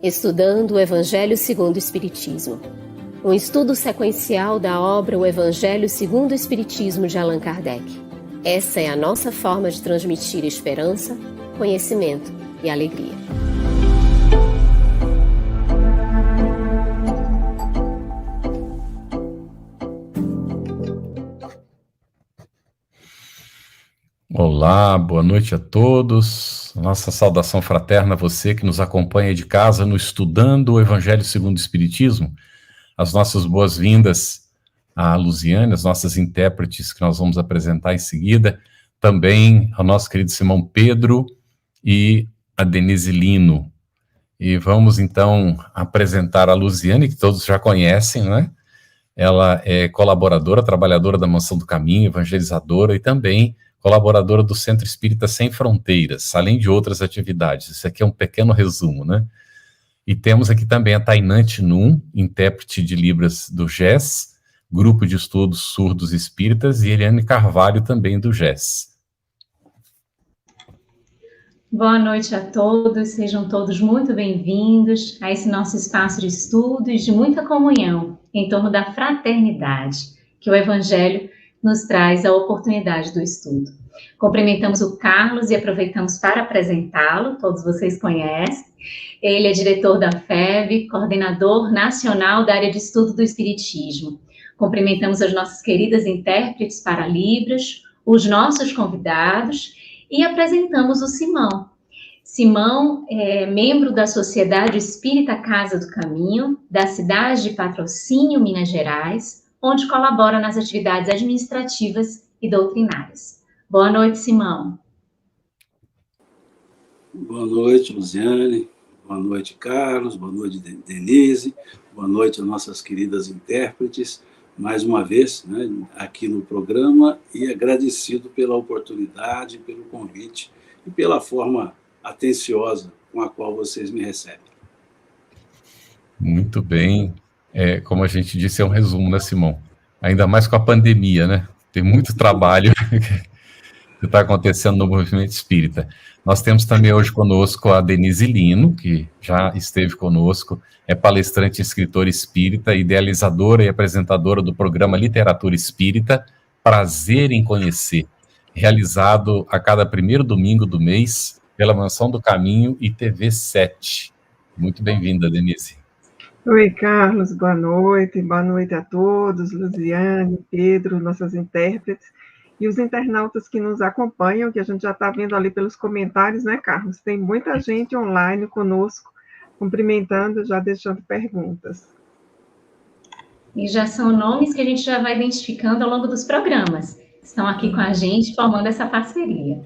Estudando o Evangelho segundo o Espiritismo. Um estudo sequencial da obra O Evangelho segundo o Espiritismo de Allan Kardec. Essa é a nossa forma de transmitir esperança, conhecimento e alegria. Olá, boa noite a todos. Nossa saudação fraterna a você que nos acompanha de casa no Estudando o Evangelho segundo o Espiritismo. As nossas boas-vindas à Luziane, as nossas intérpretes que nós vamos apresentar em seguida. Também ao nosso querido Simão Pedro e a Denise Lino. E vamos então apresentar a Luziane, que todos já conhecem, não é? Ela é colaboradora, trabalhadora da Mansão do Caminho, evangelizadora e também colaboradora do Centro Espírita Sem Fronteiras, além de outras atividades. Isso aqui é um pequeno resumo, né? E temos aqui também a Tainante Num, intérprete de Libras do GES, Grupo de Estudos Surdos Espíritas, e Eliane Carvalho, também do GES. Boa noite a todos, sejam todos muito bem-vindos a esse nosso espaço de estudo e de muita comunhão em torno da fraternidade, que o Evangelho nos traz a oportunidade do estudo. Cumprimentamos o Carlos e aproveitamos para apresentá-lo, todos vocês conhecem. Ele é diretor da FEB, coordenador nacional da área de estudo do Espiritismo. Cumprimentamos as nossas queridas intérpretes para Libras, os nossos convidados e apresentamos o Simão. Simão é membro da Sociedade Espírita Casa do Caminho, da cidade de Patrocínio, Minas Gerais, onde colabora nas atividades administrativas e doutrinárias. Boa noite, Simão. Boa noite, Luziane. Boa noite, Carlos. Boa noite, Denise. Boa noite a nossas queridas intérpretes. Mais uma vez, né, aqui no programa, e agradecido pela oportunidade, pelo convite e pela forma atenciosa com a qual vocês me recebem. Muito bem. Como a gente disse, é um resumo, né, Simão? Ainda mais com a pandemia, né? Tem muito trabalho que está acontecendo no movimento espírita. Nós temos também hoje conosco a Denise Lino, que já esteve conosco, é palestrante e escritora espírita, idealizadora e apresentadora do programa Literatura Espírita, Prazer em Conhecer, realizado a cada primeiro domingo do mês pela Mansão do Caminho e TV 7. Muito bem-vinda, Denise. Oi, Carlos, boa noite a todos, Luziane, Pedro, nossas intérpretes, e os internautas que nos acompanham, que a gente já está vendo ali pelos comentários, né, Carlos? Tem muita gente online conosco, cumprimentando, já deixando perguntas. E já são nomes que a gente já vai identificando ao longo dos programas. Estão aqui com a gente, formando essa parceria.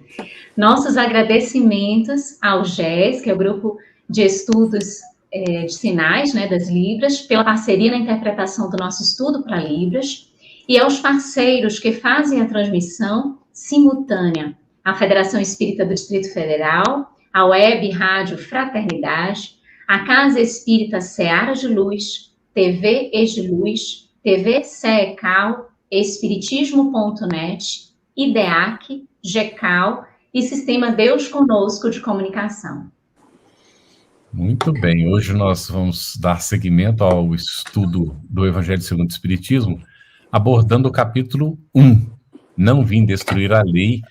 Nossos agradecimentos ao GES, que é o Grupo de Estudos de Sinais, né, das Libras, pela parceria na interpretação do nosso estudo para Libras, e aos parceiros que fazem a transmissão simultânea, a Federação Espírita do Distrito Federal, a Web Rádio Fraternidade, a Casa Espírita Seara de Luz, TV Egiluz, TV SEECAL, Espiritismo.net, IDEAC, GECAL e Sistema Deus Conosco de Comunicação. Muito bem, hoje nós vamos dar seguimento ao estudo do Evangelho segundo o Espiritismo, abordando o capítulo 1, Não Vim Destruir a Lei.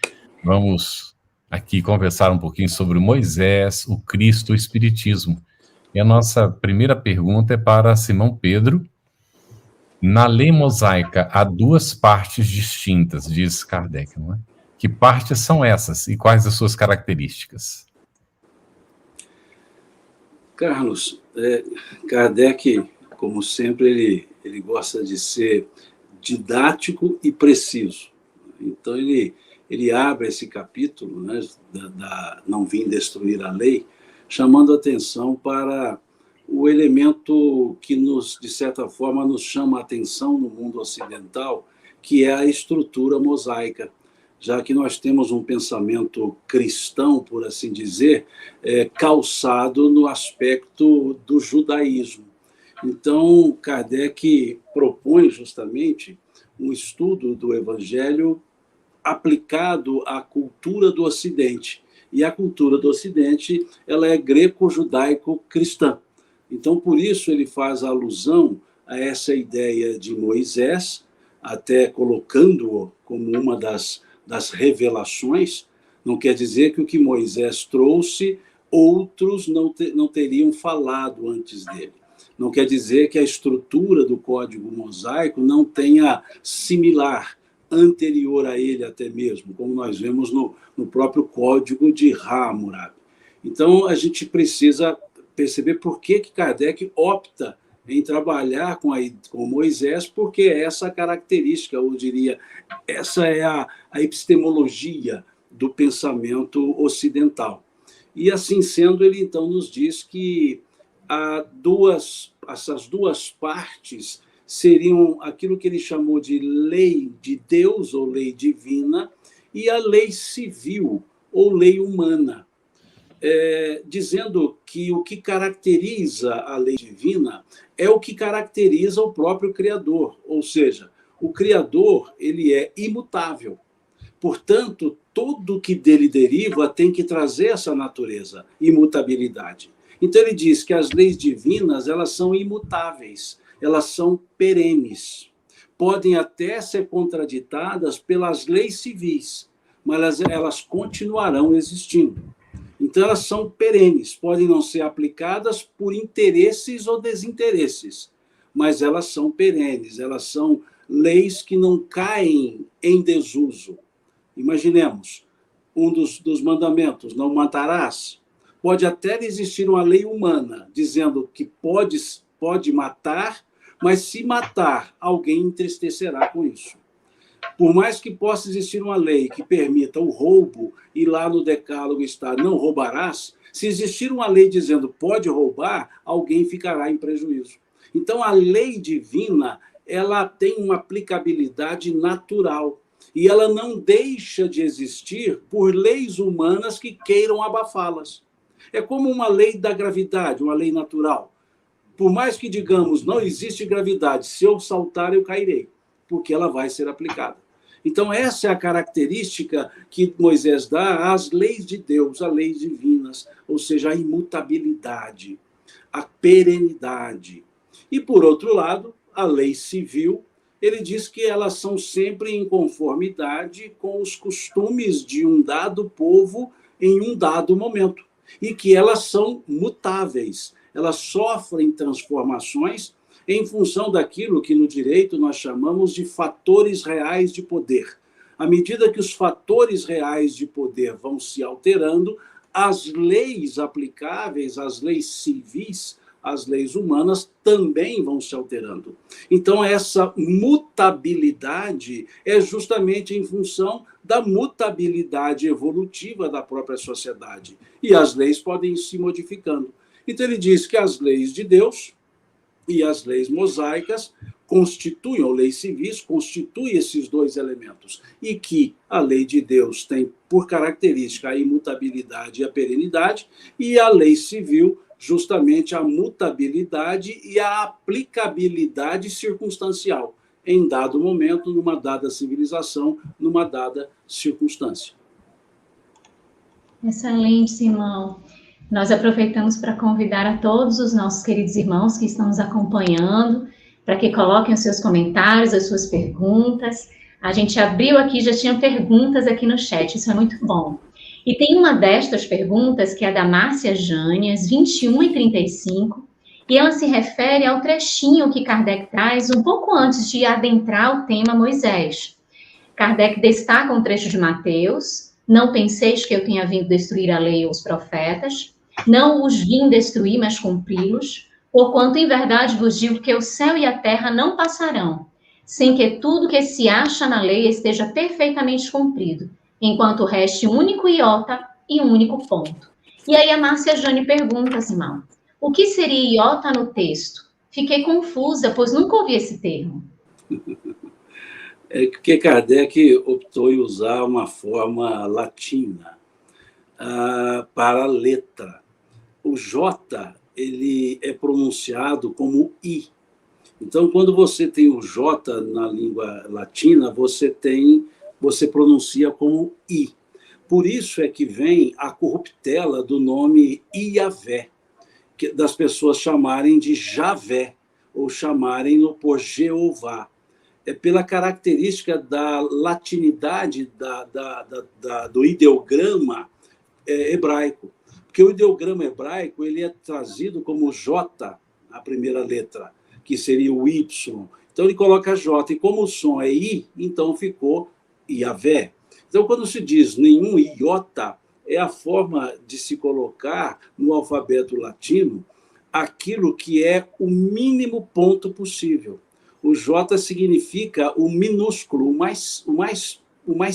Vamos aqui conversar um pouquinho sobre Moisés, o Cristo, o Espiritismo. E a nossa primeira pergunta é para Simão Pedro. Na lei mosaica há duas partes distintas, diz Kardec, não é? Que partes são essas e quais as suas características? Carlos, Kardec, como sempre, ele gosta de ser didático e preciso. Então, ele abre esse capítulo, né, da Não Vim Destruir a Lei, chamando atenção para o elemento que, de certa forma, nos chama a atenção no mundo ocidental, que é a estrutura mosaica. Já que nós temos um pensamento cristão, por assim dizer, calçado no aspecto do judaísmo. Então, Kardec propõe justamente um estudo do Evangelho aplicado à cultura do Ocidente. E a cultura do Ocidente ela é greco-judaico-cristã. Então, por isso, ele faz alusão a essa ideia de Moisés, até colocando-o como uma das revelações. Não quer dizer que o que Moisés trouxe, outros não teriam falado antes dele. Não quer dizer que a estrutura do Código Mosaico não tenha similar, anterior a ele até mesmo, como nós vemos no próprio Código de Hammurabi. Então, a gente precisa perceber por que Kardec opta em trabalhar com Moisés, porque é essa característica, eu diria, essa é a epistemologia do pensamento ocidental. E, assim sendo, ele então nos diz que essas duas partes seriam aquilo que ele chamou de lei de Deus, ou lei divina, e a lei civil, ou lei humana, dizendo que o que caracteriza a lei divina é o que caracteriza o próprio Criador, ou seja, o Criador ele é imutável. Portanto, tudo que dele deriva tem que trazer essa natureza, imutabilidade. Então, ele diz que as leis divinas elas são imutáveis, elas são perenes. Podem até ser contraditadas pelas leis civis, mas elas continuarão existindo. Então, elas são perenes, podem não ser aplicadas por interesses ou desinteresses, mas elas são perenes, elas são leis que não caem em desuso. Imaginemos, um dos mandamentos, não matarás. Pode até existir uma lei humana dizendo que pode matar, mas se matar, alguém entristecerá com isso. Por mais que possa existir uma lei que permita o roubo, e lá no decálogo está, não roubarás, se existir uma lei dizendo pode roubar, alguém ficará em prejuízo. Então, a lei divina, ela tem uma aplicabilidade natural, e ela não deixa de existir por leis humanas que queiram abafá-las. É como uma lei da gravidade, uma lei natural. Por mais que digamos, não existe gravidade, se eu saltar, eu cairei, porque ela vai ser aplicada. Então, essa é a característica que Moisés dá às leis de Deus, às leis divinas, ou seja, a imutabilidade, a perenidade. E, por outro lado, a lei civil, ele diz que elas são sempre em conformidade com os costumes de um dado povo em um dado momento, e que elas são mutáveis, elas sofrem transformações em função daquilo que no direito nós chamamos de fatores reais de poder. À medida que os fatores reais de poder vão se alterando, as leis aplicáveis, as leis civis, as leis humanas também vão se alterando. Então, essa mutabilidade é justamente em função da mutabilidade evolutiva da própria sociedade. E as leis podem ir se modificando. Então, ele diz que as leis de Deus e as leis mosaicas constituem, ou leis civis, constituem esses dois elementos. E que a lei de Deus tem por característica a imutabilidade e a perenidade, e a lei civil justamente a mutabilidade e a aplicabilidade circunstancial, em dado momento, numa dada civilização, numa dada circunstância. Excelente, Simão. Nós aproveitamos para convidar a todos os nossos queridos irmãos que estão nos acompanhando, para que coloquem os seus comentários, as suas perguntas. A gente abriu aqui, já tinha perguntas aqui no chat, isso é muito bom. E tem uma destas perguntas, que é da Márcia Jânias, 21 e 35, e ela se refere ao trechinho que Kardec traz um pouco antes de adentrar o tema Moisés. Kardec destaca um trecho de Mateus: não penseis que eu tenha vindo destruir a lei ou os profetas, não os vim destruir, mas cumpri-los, porquanto em verdade vos digo que o céu e a terra não passarão, sem que tudo que se acha na lei esteja perfeitamente cumprido, enquanto reste um único iota e um único ponto. E aí a Márcia Jane pergunta, Simão, o que seria iota no texto? Fiquei confusa, pois nunca ouvi esse termo. É porque Kardec optou em usar uma forma latina para a letra. O J, ele é pronunciado como I. Então, quando você tem o J na língua latina, você pronuncia como I. Por isso é que vem a corruptela do nome Iavé. das pessoas chamarem de Javé, ou chamarem-no por Jeová. É pela característica da latinidade do ideograma hebraico. Porque o ideograma hebraico ele é trazido como J, a primeira letra, que seria o Y. Então, ele coloca J, e como o som é I, então ficou Iavé. Então, quando se diz nenhum iota, é a forma de se colocar no alfabeto latino aquilo que é o mínimo ponto possível. O J significa o minúsculo, o mais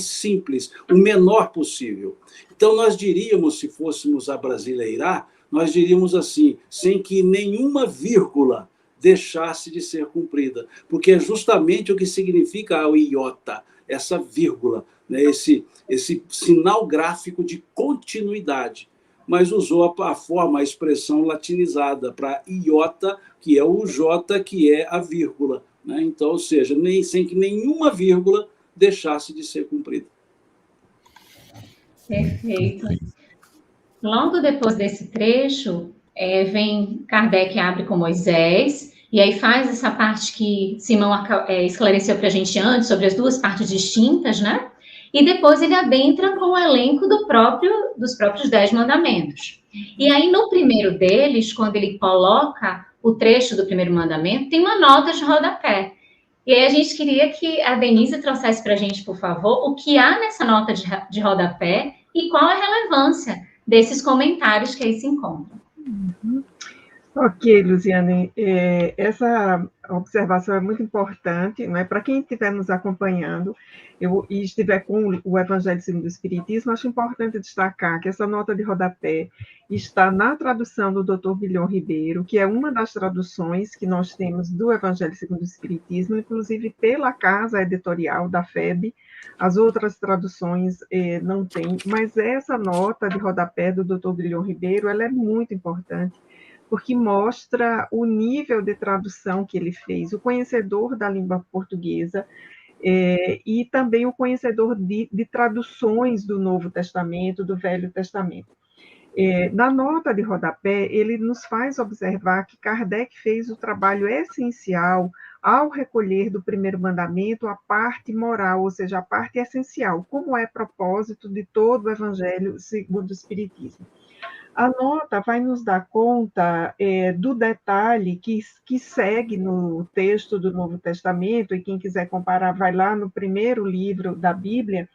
simples, o menor possível. Então, nós diríamos, se fôssemos abrasileirar, nós diríamos assim, sem que nenhuma vírgula deixasse de ser cumprida, porque é justamente o que significa o iota, essa vírgula, né? esse sinal gráfico de continuidade, mas usou a forma, a expressão latinizada para iota, que é o J, que é a vírgula, né? Então, ou seja, sem que nenhuma vírgula deixasse de ser cumprida. Perfeito. Logo depois desse trecho, vem Kardec abre com Moisés, e aí faz essa parte que Simão esclareceu para a gente antes, sobre as duas partes distintas, né? E depois ele adentra com o elenco dos próprios 10 mandamentos. E aí, no primeiro deles, quando ele coloca o trecho do primeiro mandamento, tem uma nota de rodapé. E aí a gente queria que a Denise trouxesse para a gente, por favor, o que há nessa nota de rodapé e qual a relevância desses comentários que aí se encontram. Ok, Luziane, essa observação é muito importante, não é? Para quem estiver nos acompanhando e estiver com o Evangelho segundo o Espiritismo, acho importante destacar que essa nota de rodapé está na tradução do Dr. Guilhom Ribeiro, que é uma das traduções que nós temos do Evangelho segundo o Espiritismo, inclusive pela casa editorial da FEB. As outras traduções não têm, mas essa nota de rodapé do Dr. Guilhom Ribeiro, ela é muito importante, porque mostra o nível de tradução que ele fez, o conhecedor da língua portuguesa, e também o conhecedor de traduções do Novo Testamento, do Velho Testamento. Na nota de rodapé, ele nos faz observar que Kardec fez o trabalho essencial ao recolher do primeiro mandamento a parte moral, ou seja, a parte essencial, como é propósito de todo o Evangelho segundo o Espiritismo. A nota vai nos dar conta do detalhe que segue no texto do Novo Testamento, e quem quiser comparar vai lá no primeiro livro da Bíblia,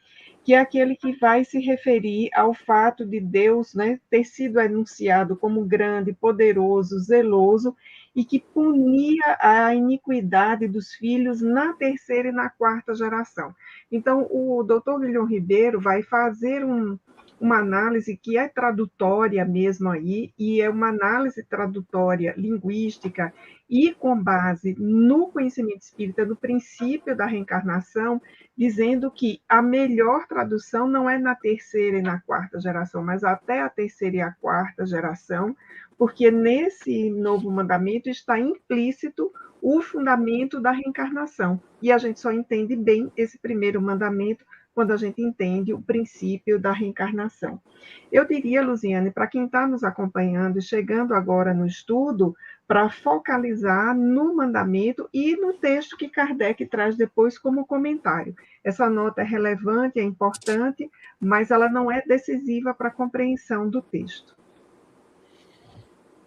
que é aquele que vai se referir ao fato de Deus, né, ter sido anunciado como grande, poderoso, zeloso, e que punia a iniquidade dos filhos na terceira e na quarta geração. Então, o doutor Guilhom Ribeiro vai fazer uma análise que é tradutória mesmo aí, e é uma análise tradutória linguística e com base no conhecimento espírita do princípio da reencarnação, dizendo que a melhor tradução não é na terceira e na quarta geração, mas até a terceira e a quarta geração, porque nesse novo mandamento está implícito o fundamento da reencarnação, e a gente só entende bem esse primeiro mandamento quando a gente entende o princípio da reencarnação. Eu diria, Luziane, para quem está nos acompanhando, chegando agora no estudo, para focalizar no mandamento e no texto que Kardec traz depois como comentário. Essa nota é relevante, é importante, mas ela não é decisiva para a compreensão do texto.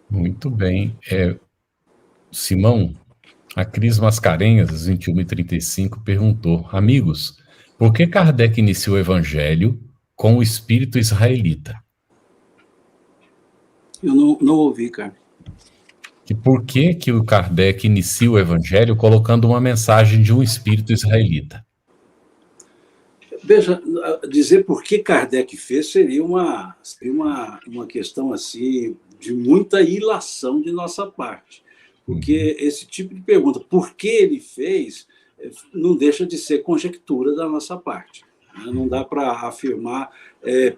Muito bem. Simão, a Cris Mascarenhas, às 21h35, perguntou: amigos, por que Kardec iniciou o Evangelho com o espírito israelita? Eu não ouvi, cara. E por que o Kardec inicia o Evangelho colocando uma mensagem de um espírito israelita? Veja, dizer por que Kardec fez seria uma questão assim, de muita ilação de nossa parte. Porque esse tipo de pergunta, por que ele fez, não deixa de ser conjectura da nossa parte. Não dá para afirmar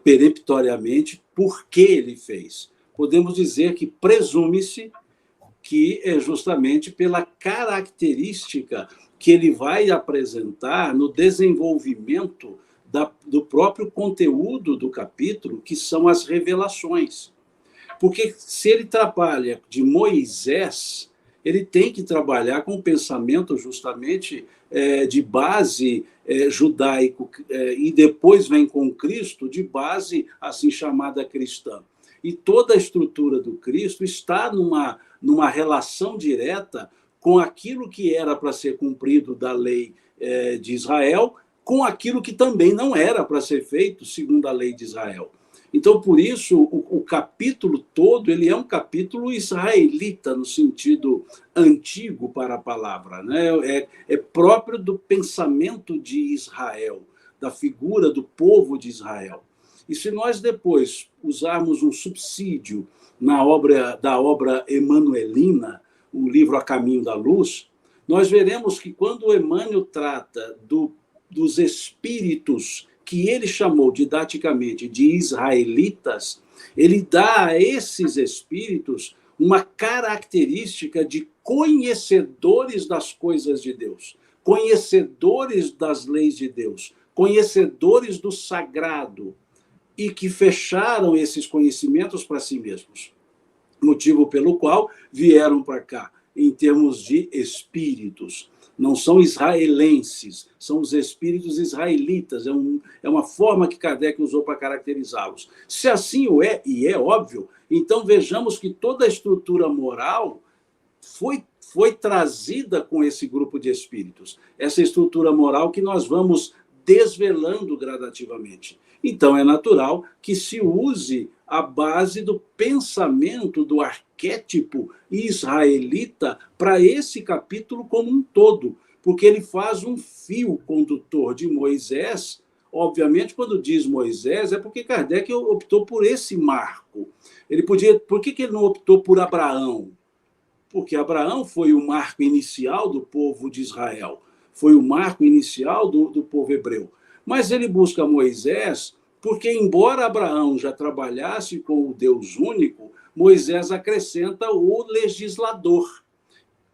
peremptoriamente por que ele fez. Podemos dizer que presume-se que é justamente pela característica que ele vai apresentar no desenvolvimento do próprio conteúdo do capítulo, que são as revelações. Porque se ele trabalha de Moisés, ele tem que trabalhar com o pensamento justamente de base judaico, e depois vem com Cristo de base assim chamada cristã. E toda a estrutura do Cristo está numa relação direta com aquilo que era para ser cumprido da lei de Israel, com aquilo que também não era para ser feito segundo a lei de Israel. Então, por isso, o capítulo todo ele é um capítulo israelita, no sentido antigo para a palavra, né? É próprio do pensamento de Israel, da figura do povo de Israel. E se nós depois usarmos um subsídio da obra emanuelina, o livro A Caminho da Luz, nós veremos que quando Emmanuel trata dos espíritos que ele chamou didaticamente de israelitas, ele dá a esses espíritos uma característica de conhecedores das coisas de Deus, conhecedores das leis de Deus, conhecedores do sagrado, e que fecharam esses conhecimentos para si mesmos. Motivo pelo qual vieram para cá, em termos de espíritos. Não são israelenses, são os espíritos israelitas. É uma forma que Kardec usou para caracterizá-los. Se assim o é, e é óbvio, então vejamos que toda a estrutura moral foi trazida com esse grupo de espíritos. Essa estrutura moral que nós vamos desvelando gradativamente. Então, é natural que se use a base do pensamento, do arquétipo israelita para esse capítulo como um todo, porque ele faz um fio condutor de Moisés. Obviamente, quando diz Moisés, é porque Kardec optou por esse marco. Por que ele não optou por Abraão? Porque Abraão foi o marco inicial do povo de Israel, foi o marco inicial do povo hebreu. Mas ele busca Moisés porque, embora Abraão já trabalhasse com o Deus único, Moisés acrescenta o legislador,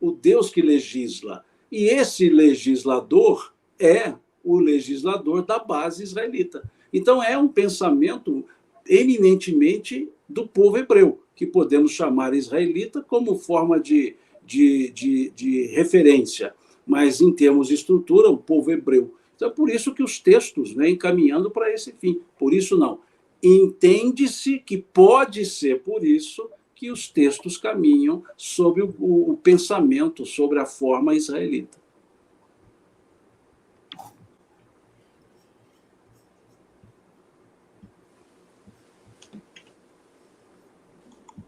o Deus que legisla. E esse legislador é o legislador da base israelita. Então, é um pensamento eminentemente do povo hebreu, que podemos chamar israelita como forma de referência, mas, em termos de estrutura, o povo hebreu. Então, é por isso que os textos vêm caminhando para esse fim. Por isso, não. Entende-se que pode ser por isso que os textos caminham sobre o pensamento, sobre a forma israelita.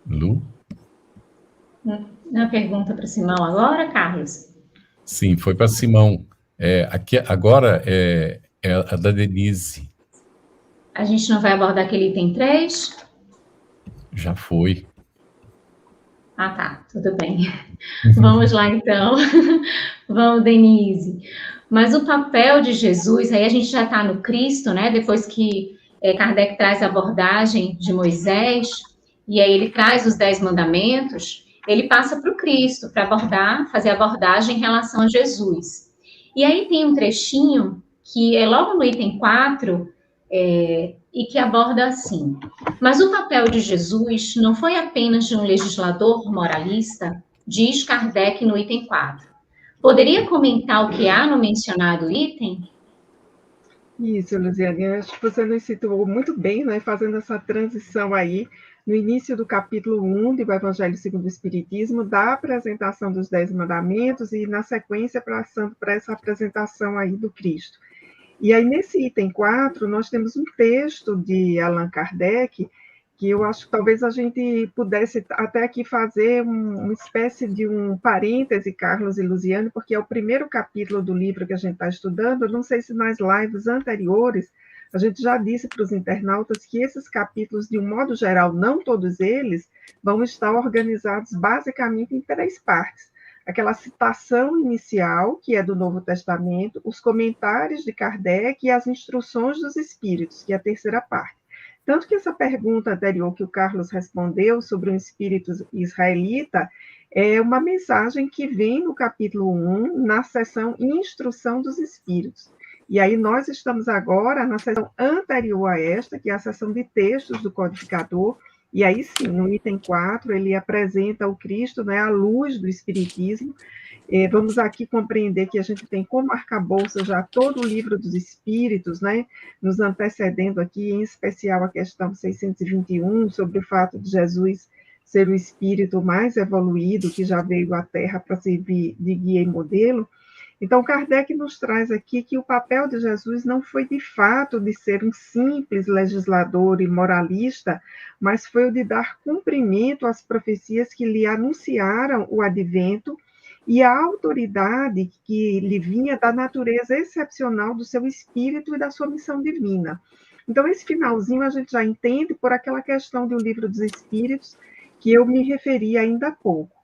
Lu? Uma pergunta para Simão agora, Carlos? Sim, foi para Simão. Aqui, agora é a da Denise. A gente não vai abordar aquele item 3? Já foi. Ah, tá, tudo bem. Vamos lá, então. Vamos, Denise. Mas o papel de Jesus, aí a gente já está no Cristo, né? Depois que Kardec traz a abordagem de Moisés, e aí ele traz os 10 mandamentos, ele passa para o Cristo, para fazer a abordagem em relação a Jesus. E aí tem um trechinho que é logo no item 4, e que aborda assim: mas o papel de Jesus não foi apenas de um legislador moralista, diz Kardec no item 4. Poderia comentar o que há no mencionado item? Isso, Luziane, acho que você nos situou muito bem, né, fazendo essa transição aí, no início do capítulo 1 do Evangelho segundo o Espiritismo, da apresentação dos 10 mandamentos e, na sequência, passando para essa apresentação aí do Cristo. E aí, nesse item 4, nós temos um texto de Allan Kardec, que eu acho que talvez a gente pudesse até aqui fazer uma espécie de um parêntese, Carlos e Luziane, porque é o primeiro capítulo do livro que a gente está estudando. Eu não sei se nas lives anteriores a gente já disse para os internautas que esses capítulos, de um modo geral, não todos eles, vão estar organizados basicamente em 3 partes. Aquela citação inicial, que é do Novo Testamento, os comentários de Kardec e as instruções dos Espíritos, que é a 3ª parte. Tanto que essa pergunta anterior que o Carlos respondeu sobre um espírito israelita é uma mensagem que vem no capítulo 1, na seção Instrução dos Espíritos. E aí nós estamos agora na seção anterior a esta, que é a seção de textos do codificador, E aí sim, no item 4, ele apresenta o Cristo, né, à luz do Espiritismo. Vamos aqui compreender que a gente tem como arcabouço já todo o livro dos Espíritos, né, nos antecedendo aqui, em especial a questão 621, sobre o fato de Jesus ser o espírito mais evoluído que já veio à Terra para servir de guia e modelo. Então, Kardec nos traz aqui que o papel de Jesus não foi de fato de ser um simples legislador e moralista, mas foi o de dar cumprimento às profecias que lhe anunciaram o advento e a autoridade que lhe vinha da natureza excepcional do seu espírito e da sua missão divina. Então, esse finalzinho a gente já entende por aquela questão do Livro dos Espíritos, que eu me referi ainda há pouco.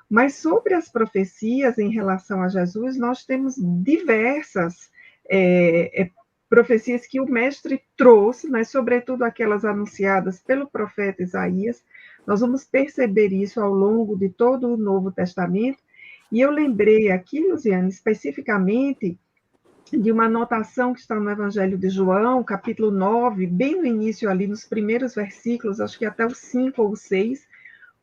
Mas sobre as profecias em relação a Jesus, nós temos diversas profecias que o mestre trouxe, né, sobretudo aquelas anunciadas pelo profeta Isaías. Nós vamos perceber isso ao longo de todo o Novo Testamento. E eu lembrei aqui, Luziane, especificamente de uma anotação que está no Evangelho de João, capítulo 9, bem no início ali, nos primeiros versículos, acho que até o 5 ou 6,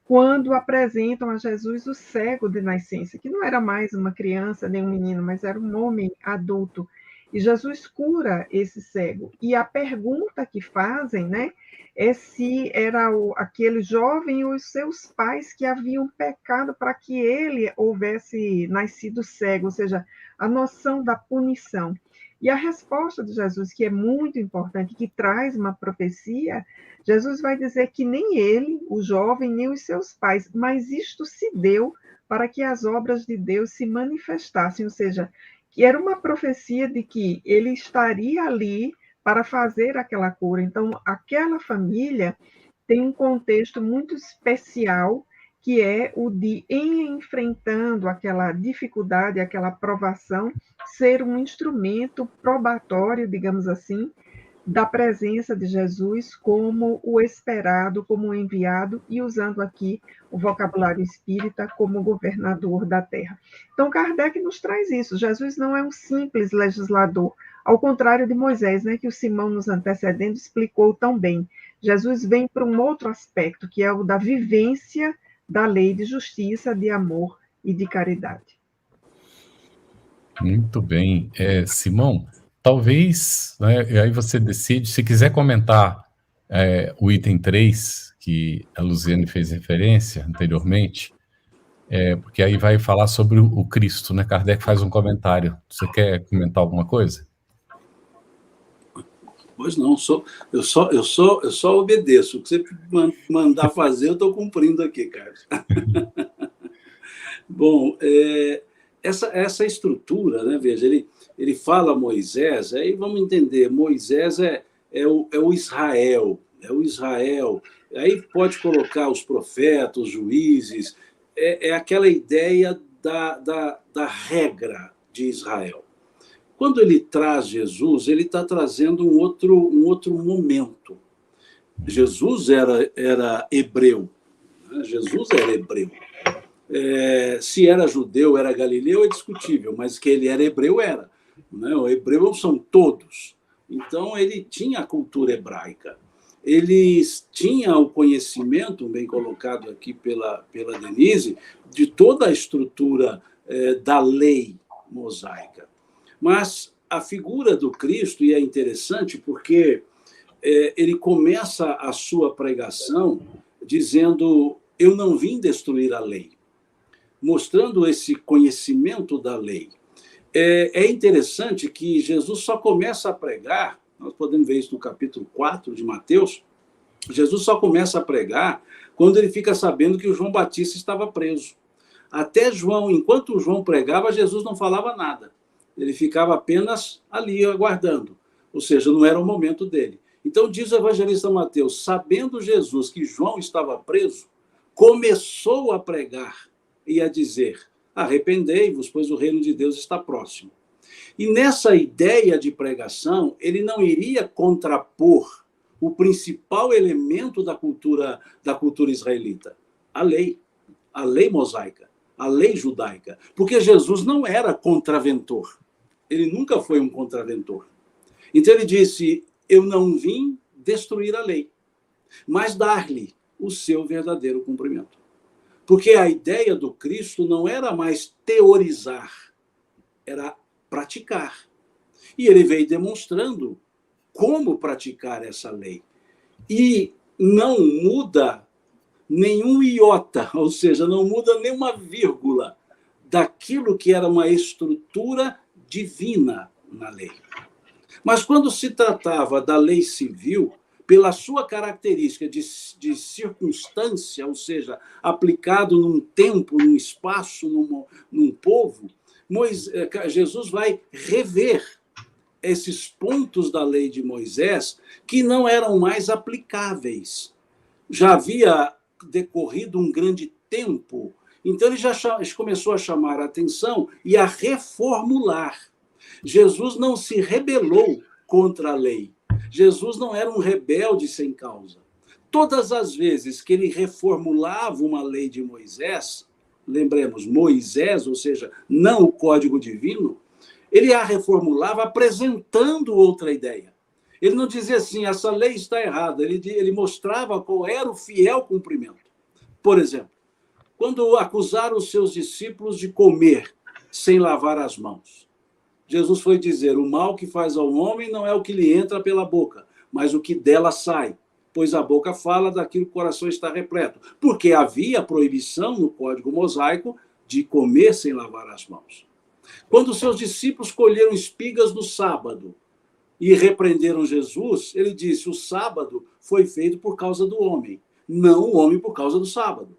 quando apresentam a Jesus o cego de nascença, que não era mais uma criança nem um menino, mas era um homem adulto. E Jesus cura esse cego. E a pergunta que fazem, né, é se era aquele jovem ou os seus pais que haviam pecado para que ele houvesse nascido cego, ou seja, a noção da punição. E a resposta de Jesus, que é muito importante, que traz uma profecia, Jesus vai dizer que nem ele, o jovem, nem os seus pais, mas isto se deu para que as obras de Deus se manifestassem, ou seja, que era uma profecia de que ele estaria ali para fazer aquela cura. Então, aquela família tem um contexto muito especial, que é o de, em enfrentando aquela dificuldade, aquela provação, ser um instrumento probatório, digamos assim, da presença de Jesus como o esperado, como o enviado, e usando aqui o vocabulário espírita como governador da Terra. Então, Kardec nos traz isso. Jesus não é um simples legislador, ao contrário de Moisés, né, que o Simão nos antecedendo explicou tão bem. Jesus vem para um outro aspecto, que é o da vivência da lei de justiça, de amor e de caridade. Muito bem. Simão, talvez, né, e aí você decide, se quiser comentar o item 3, que a Luziane fez referência anteriormente, porque aí vai falar sobre o Cristo, né? Kardec faz um comentário. Você quer comentar alguma coisa? Pois não, eu só obedeço. O que você mandar fazer, eu estou cumprindo aqui, Carlos. Bom, essa estrutura, né, veja, ele fala Moisés, aí vamos entender, Moisés é o Israel, aí pode colocar os profetas, os juízes, é aquela ideia da regra de Israel. Quando ele traz Jesus, ele está trazendo um outro momento. Jesus era hebreu. Né? Jesus era hebreu. Se era judeu, era galileu, é discutível, mas que ele era hebreu, era. Né? O hebreu são todos. Então, ele tinha a cultura hebraica. Eles tinham o conhecimento, bem colocado aqui pela Denise, de toda a estrutura da lei mosaica. Mas a figura do Cristo, e é interessante porque ele começa a sua pregação dizendo: eu não vim destruir a lei, mostrando esse conhecimento da lei. É interessante que Jesus só começa a pregar, nós podemos ver isso no capítulo 4 de Mateus, Jesus só começa a pregar quando ele fica sabendo que o João Batista estava preso. Até João, enquanto João pregava, Jesus não falava nada. Ele ficava apenas ali aguardando, ou seja, não era o momento dele. Então diz o evangelista Mateus, sabendo Jesus que João estava preso, começou a pregar e a dizer: arrependei-vos, pois o reino de Deus está próximo. E nessa ideia de pregação, ele não iria contrapor o principal elemento da cultura israelita, a lei mosaica, a lei judaica, porque Jesus não era contraventor. Ele nunca foi um contraventor. Então ele disse: eu não vim destruir a lei, mas dar-lhe o seu verdadeiro cumprimento. Porque a ideia do Cristo não era mais teorizar, era praticar. E ele veio demonstrando como praticar essa lei. E não muda nenhum iota, ou seja, não muda nenhuma vírgula daquilo que era uma estrutura divina na lei. Mas quando se tratava da lei civil, pela sua característica de circunstância, ou seja, aplicado num tempo, num espaço, num povo, Jesus vai rever esses pontos da lei de Moisés que não eram mais aplicáveis. Já havia decorrido um grande tempo, então ele já começou a chamar a atenção e a reformular. Jesus não se rebelou contra a lei. Jesus não era um rebelde sem causa. Todas as vezes que ele reformulava uma lei de Moisés, lembremos, Moisés, ou seja, não o código divino, ele a reformulava apresentando outra ideia. Ele não dizia assim, essa lei está errada, ele mostrava qual era o fiel cumprimento. Por exemplo, quando acusaram os seus discípulos de comer sem lavar as mãos, Jesus foi dizer, o mal que faz ao homem não é o que lhe entra pela boca, mas o que dela sai, pois a boca fala daquilo que o coração está repleto. Porque havia proibição no código mosaico de comer sem lavar as mãos. Quando os seus discípulos colheram espigas no sábado e repreenderam Jesus, ele disse, o sábado foi feito por causa do homem, não o homem por causa do sábado.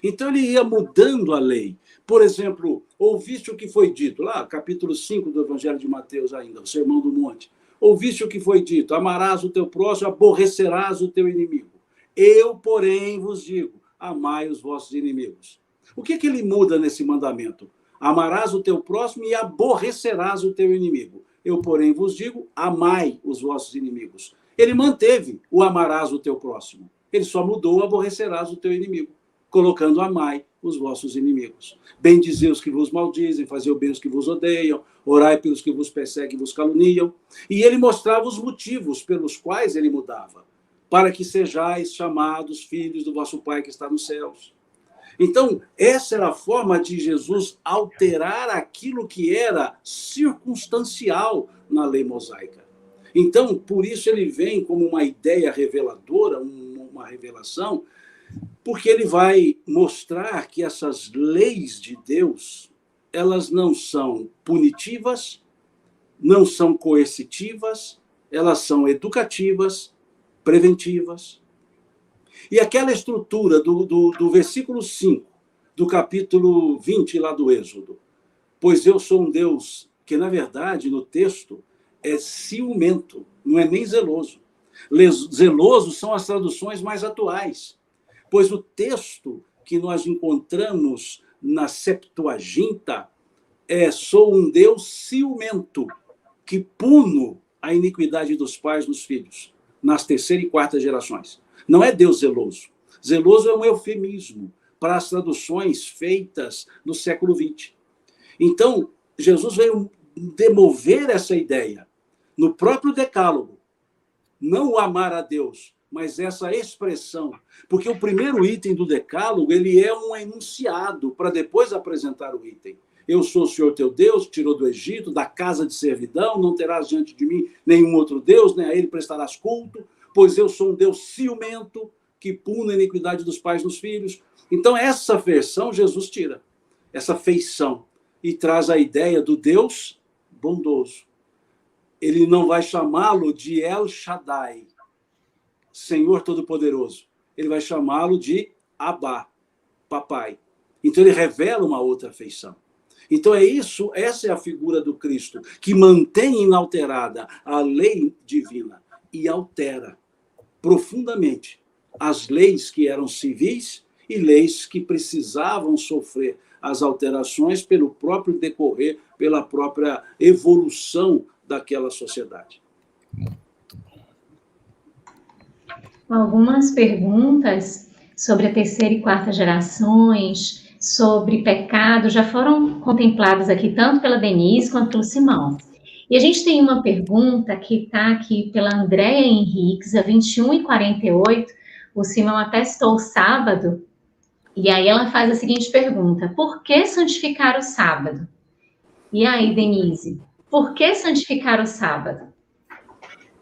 Então ele ia mudando a lei. Por exemplo, ouviste o que foi dito, lá, capítulo 5 do Evangelho de Mateus ainda, o Sermão do Monte. Ouviste o que foi dito, amarás o teu próximo, aborrecerás o teu inimigo. Eu, porém, vos digo, amai os vossos inimigos. O que ele muda nesse mandamento? Amarás o teu próximo e aborrecerás o teu inimigo. Eu, porém, vos digo, amai os vossos inimigos. Ele manteve o amarás o teu próximo. Ele só mudou o aborrecerás o teu inimigo, colocando amai os vossos inimigos. Bendizei os que vos maldizem, fazei o bem os que vos odeiam, orai pelos que vos perseguem e vos caluniam. E ele mostrava os motivos pelos quais ele mudava, para que sejais chamados filhos do vosso Pai que está nos céus. Então, essa era a forma de Jesus alterar aquilo que era circunstancial na lei mosaica. Então, por isso ele vem como uma ideia reveladora, uma revelação, porque ele vai mostrar que essas leis de Deus, elas não são punitivas, não são coercitivas, elas são educativas, preventivas. E aquela estrutura do versículo 5, do capítulo 20 lá do Êxodo, pois eu sou um Deus que, na verdade, no texto, é ciumento, não é nem zeloso. Zeloso são as traduções mais atuais. Pois o texto que nós encontramos na Septuaginta é sou um Deus ciumento, que puno a iniquidade dos pais nos filhos, nas terceira e quarta gerações. Não é Deus zeloso. Zeloso é um eufemismo para as traduções feitas no século XX. Então, Jesus veio demover essa ideia no próprio Decálogo. Não o amar a Deus, mas essa expressão, porque o primeiro item do Decálogo, ele é um enunciado para depois apresentar o item. Eu sou o Senhor teu Deus, que tirou do Egito, da casa de servidão, não terás diante de mim nenhum outro Deus, nem a ele prestarás culto, pois eu sou um Deus ciumento, que pune a iniquidade dos pais nos filhos. Então, essa versão Jesus tira, essa feição, e traz a ideia do Deus bondoso. Ele não vai chamá-lo de El Shaddai, Senhor Todo-Poderoso. Ele vai chamá-lo de Abá, Papai. Então, ele revela uma outra feição. Então, essa é a figura do Cristo, que mantém inalterada a lei divina e altera profundamente as leis que eram civis e leis que precisavam sofrer as alterações pelo próprio decorrer, pela própria evolução daquela sociedade. Algumas perguntas sobre a terceira e quarta gerações, sobre pecado, já foram contempladas aqui tanto pela Denise quanto pelo Simão. E a gente tem uma pergunta que está aqui pela Andréia Henriques, a 21 e 48, o Simão até citou o sábado, e aí ela faz a seguinte pergunta: por que santificar o sábado? E aí, Denise, por que santificar o sábado?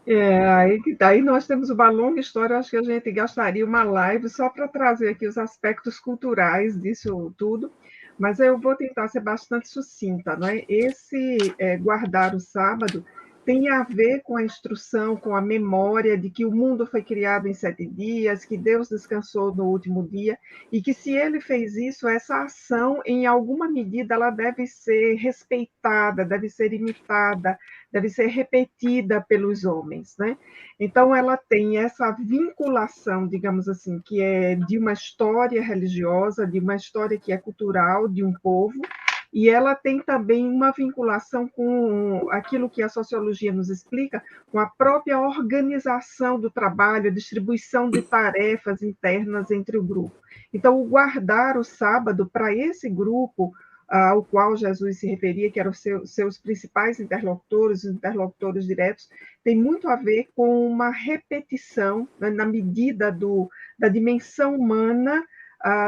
Aí daí nós temos uma longa história, acho que a gente gastaria uma live só para trazer aqui os aspectos culturais disso tudo, mas eu vou tentar ser bastante sucinta, não é? Esse guardar o sábado tem a ver com a instrução, com a memória de que o mundo foi criado em 7 dias, que Deus descansou no último dia, e que se ele fez isso, essa ação, em alguma medida, ela deve ser respeitada, deve ser imitada, deve ser repetida pelos homens, né? Então, ela tem essa vinculação, digamos assim, que é de uma história religiosa, de uma história que é cultural, de um povo, e ela tem também uma vinculação com aquilo que a sociologia nos explica, com a própria organização do trabalho, a distribuição de tarefas internas entre o grupo. Então, o guardar o sábado para esse grupo, ao qual Jesus se referia, que eram seus principais interlocutores, os interlocutores diretos, tem muito a ver com uma repetição, né, na medida da dimensão humana,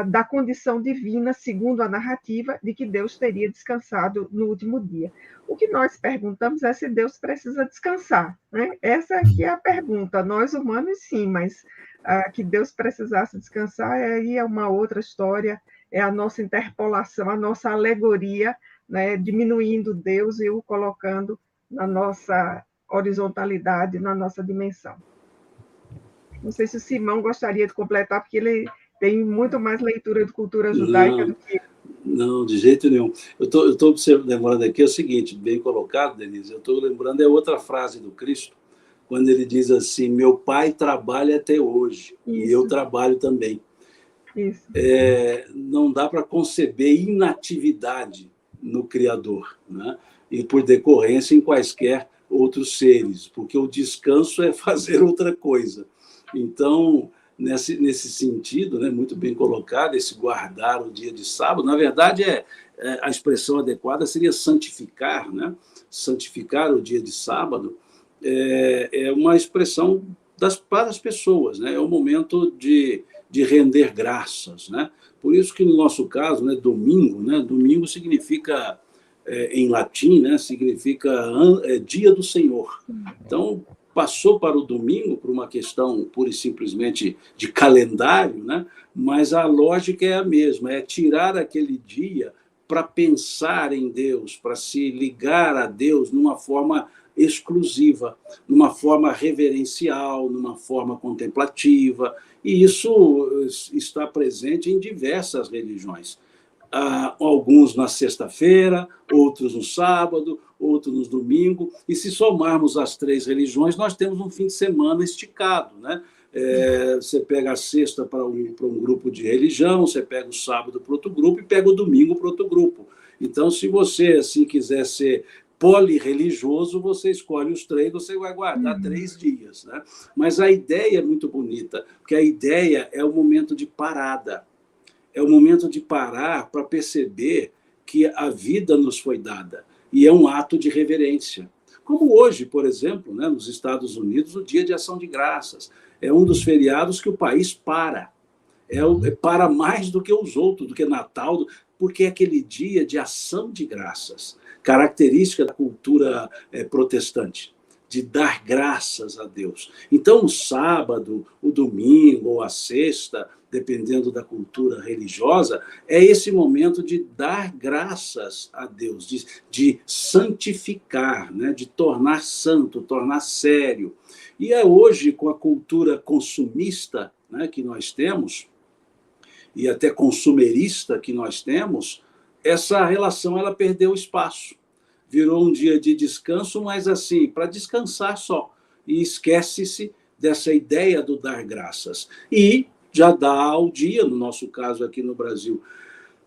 da condição divina, segundo a narrativa, de que Deus teria descansado no último dia. O que nós perguntamos é se Deus precisa descansar, né? Essa aqui é a pergunta. Nós humanos, sim, mas que Deus precisasse descansar, aí é uma outra história, é a nossa interpolação, a nossa alegoria, né, diminuindo Deus e o colocando na nossa horizontalidade, na nossa dimensão. Não sei se o Simão gostaria de completar, porque ele tem muito mais leitura de cultura judaica do que... Não, de jeito nenhum. Eu estou lembrando aqui o seguinte, bem colocado, Denise, eu estou lembrando outra frase do Cristo, quando ele diz assim: meu pai trabalha até hoje, isso, e eu trabalho também. Isso. Não dá para conceber inatividade no Criador, né? E por decorrência em quaisquer outros seres, porque o descanso é fazer outra coisa. Então, nesse sentido, né, muito bem colocado, esse guardar o dia de sábado, na verdade, a expressão adequada seria santificar, né? Santificar o dia de sábado é uma expressão para as pessoas, né? É um momento de render graças, né? Por isso que, no nosso caso, né, domingo significa, em latim, né, significa dia do Senhor. Então, passou para o domingo por uma questão pura e simplesmente de calendário, né? Mas a lógica é a mesma, é tirar aquele dia para pensar em Deus, para se ligar a Deus numa forma exclusiva, numa forma reverencial, numa forma contemplativa, e isso está presente em diversas religiões. Alguns na sexta-feira, outros no sábado, outros no domingo, e se somarmos as 3 religiões, nós temos um fim de semana esticado, né? Você pega a sexta para um grupo de religião, você pega o sábado para outro grupo e pega o domingo para outro grupo. Então, se você assim quiser ser polirreligioso, você escolhe os 3, você vai guardar 3 dias, né? Mas a ideia é muito bonita, porque a ideia é o momento de parada. É o momento de parar para perceber que a vida nos foi dada. E é um ato de reverência. Como hoje, por exemplo, né, nos Estados Unidos, o Dia de Ação de Graças. É um dos feriados que o país para. Para mais do que os outros, do que Natal, porque é aquele dia de ação de graças, característica da cultura protestante, de dar graças a Deus. Então, o sábado, o domingo ou a sexta, dependendo da cultura religiosa, é esse momento de dar graças a Deus, de santificar, né? De tornar santo, tornar sério. E hoje, com a cultura consumista, né, que nós temos, e até consumerista que nós temos, essa relação ela perdeu espaço. Virou um dia de descanso, mas assim, para descansar só. E esquece-se dessa ideia do dar graças. E já dá ao dia, no nosso caso aqui no Brasil,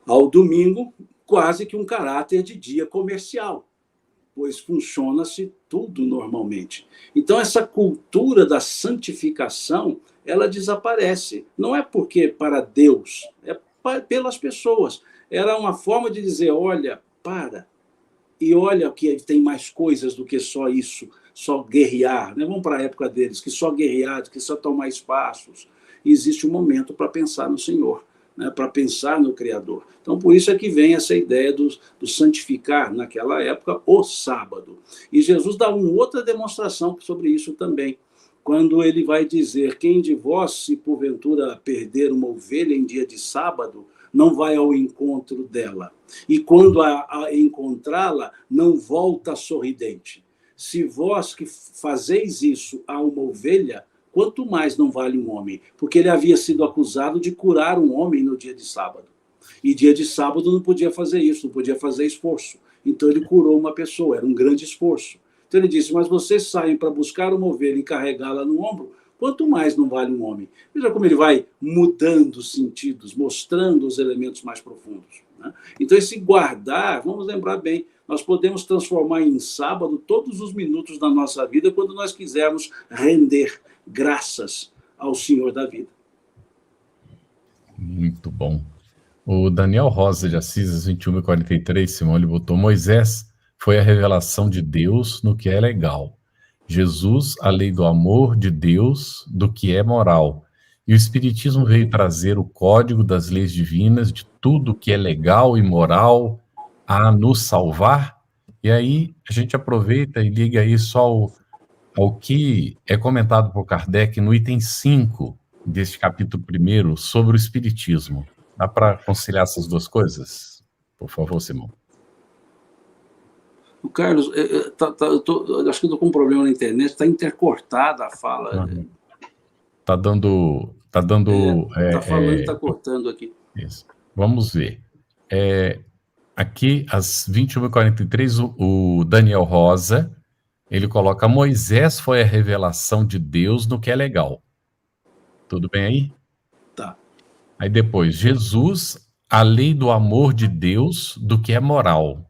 ao domingo, quase que um caráter de dia comercial, pois funciona-se tudo normalmente. Então, essa cultura da santificação, ela desaparece. Não é porque para Deus, é pelas pessoas. Era uma forma de dizer, olha, para, e olha que tem mais coisas do que só isso, só guerrear. Né? Vamos para a época deles, que só guerrear, que só tomar espaços. e existe um momento para pensar no Senhor, né, para pensar no Criador. Então, por isso é que vem essa ideia do santificar, naquela época, o sábado. E Jesus dá uma outra demonstração sobre isso também, quando ele vai dizer: quem de vós, se porventura perder uma ovelha em dia de sábado, não vai ao encontro dela, e quando a encontrá-la, não volta sorridente. Se vós que fazeis isso a uma ovelha, quanto mais não vale um homem? Porque ele havia sido acusado de curar um homem no dia de sábado. E dia de sábado não podia fazer isso, não podia fazer esforço. Então ele curou uma pessoa, era um grande esforço. Então ele disse: mas vocês saem para buscar uma ovelha e carregá-la no ombro, quanto mais não vale um homem? Veja como ele vai mudando os sentidos, mostrando os elementos mais profundos, né? Então esse guardar, vamos lembrar bem, nós podemos transformar em sábado todos os minutos da nossa vida quando nós quisermos render graças ao Senhor da vida. Muito bom. O Daniel Rosa de Assis, 21:43, Simão, ele botou: Moisés foi a revelação de Deus no que é legal. Jesus, a lei do amor de Deus, do que é moral. E o Espiritismo veio trazer o código das leis divinas, de tudo que é legal e moral, a nos salvar. E aí a gente aproveita e liga isso ao que é comentado por Kardec no item 5 deste capítulo 1 sobre o Espiritismo. Dá para conciliar essas duas coisas? Por favor, Simão. O Carlos, acho que eu estou com um problema na internet, está intercortada a fala. Está dando... Está falando e está cortando aqui. Isso. Vamos ver. Aqui, às 21h43, o Daniel Rosa, ele coloca: Moisés foi a revelação de Deus no que é legal. Tudo bem aí? Tá. Aí depois, Jesus, a lei do amor de Deus, do que é moral.